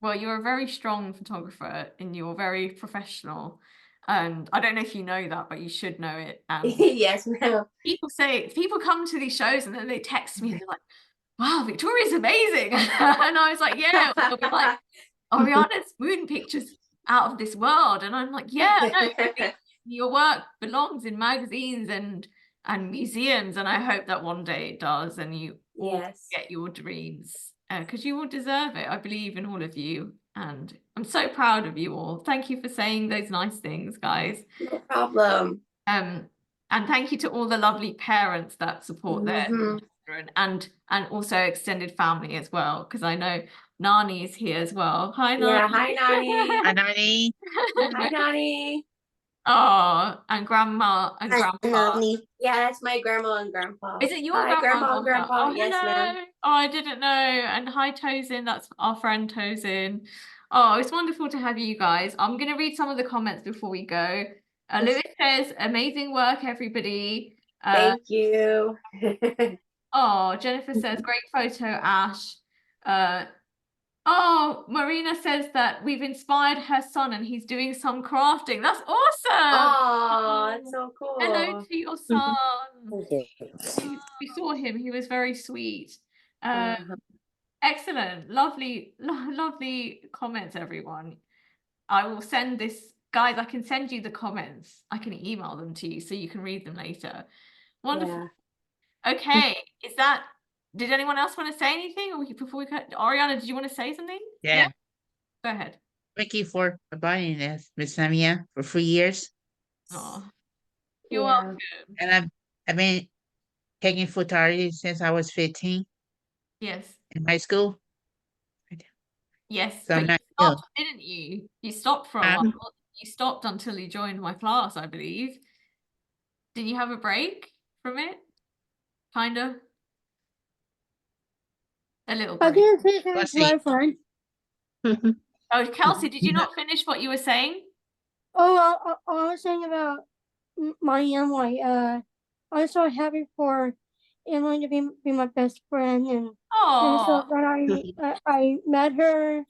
Well, you're a very strong photographer and you're very professional. And I don't know if you know that, but you should know it. And Yes, ma'am. people come to these shows and then they text me and they're like, wow, Victoria's amazing. And I was like, yeah, they'll be like, Ariana's moon pictures out of this world. And I'm like, yeah, no, your work belongs in magazines and museums. And I hope that one day it does, and you all get your dreams. Because you will deserve it. I believe in all of you, and I'm so proud of you all. Thank you for saying those nice things, guys. No problem. And thank you to all the lovely parents that support their children, and also extended family as well, because I know Nani is here as well. Hi, Nani. Yeah, hi, Nani. Hi, Nani. Hi, Nani. Oh, and grandma and grandpa. Yeah, that's my grandma and grandpa. Is it your grandma and grandpa? Oh, yes, ma'am. Oh, I didn't know. And hi, Tosin. That's our friend Tosin. Oh, it's wonderful to have you guys. I'm going to read some of the comments before we go. Lewis says, amazing work, everybody. Thank you. Oh, Jennifer says, great photo, Ash. Oh, Marina says that we've inspired her son and he's doing some crafting. That's awesome. Oh, that's so cool. Hello to your son. We saw him. He was very sweet. Excellent. Lovely comments, everyone. I will send this. Guys, I can send you the comments. I can email them to you so you can read them later. Wonderful. Okay, did anyone else want to say anything? Or before we cut, Ariana, did you want to say something? Yeah. Go ahead. Thank you for abiding us, Miss Samia, for 3 years. Oh, you're Yeah. welcome. And I've been taking photography since I was 15 Yes. in high school. Yes, So but I'm you not new. stopped, didn't you? You stopped for a Huh? while. You stopped until you joined my class, I believe. Did you have a break from it? Kind of? A little I break. didn't take it Let's to my see. friend. Oh, Kelsey, did you not finish what you were saying? Oh, I was saying about my Emily. I was so happy for Emily to be my best friend, and so Oh, when I met her,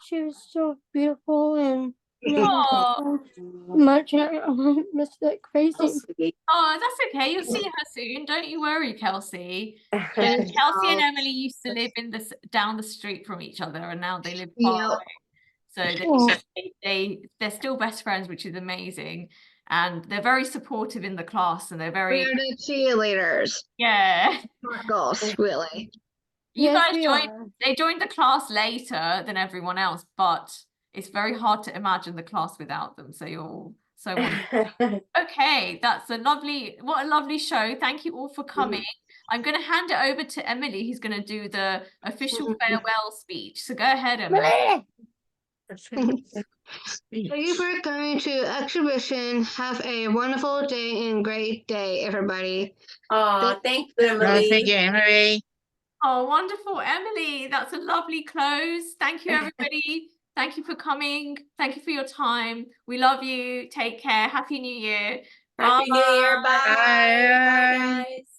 she was so beautiful, and oh, so much. I miss that So crazy. sweet. oh, that's okay. You'll see her soon. Don't you worry, Kelsey. Yeah, Kelsey and Emily used to live in down the street from each other, and now they live far Yep. away. So they're still best friends, which is amazing. And they're very supportive in the class, and they're We very, are the cheerleaders. yeah. Girls, really. You Yes, guys we are. they joined the class later than everyone else, but it's very hard to imagine the class without them. So you're all so wonderful. Okay, what a lovely show. Thank you all for coming. I'm going to hand it over to Emily, who's going to do the official farewell speech. So go ahead, Emily. Thank you for coming to exhibition. Have a wonderful day and great day, everybody. Oh, thank you, No, thank Emily. you, Emily. Oh, wonderful, Emily. That's a lovely close. Thank you, everybody. Thank you for coming. Thank you for your time. We love you. Take care. Happy New Year. Happy New Year. Bye. Bye. Bye, Bye. guys.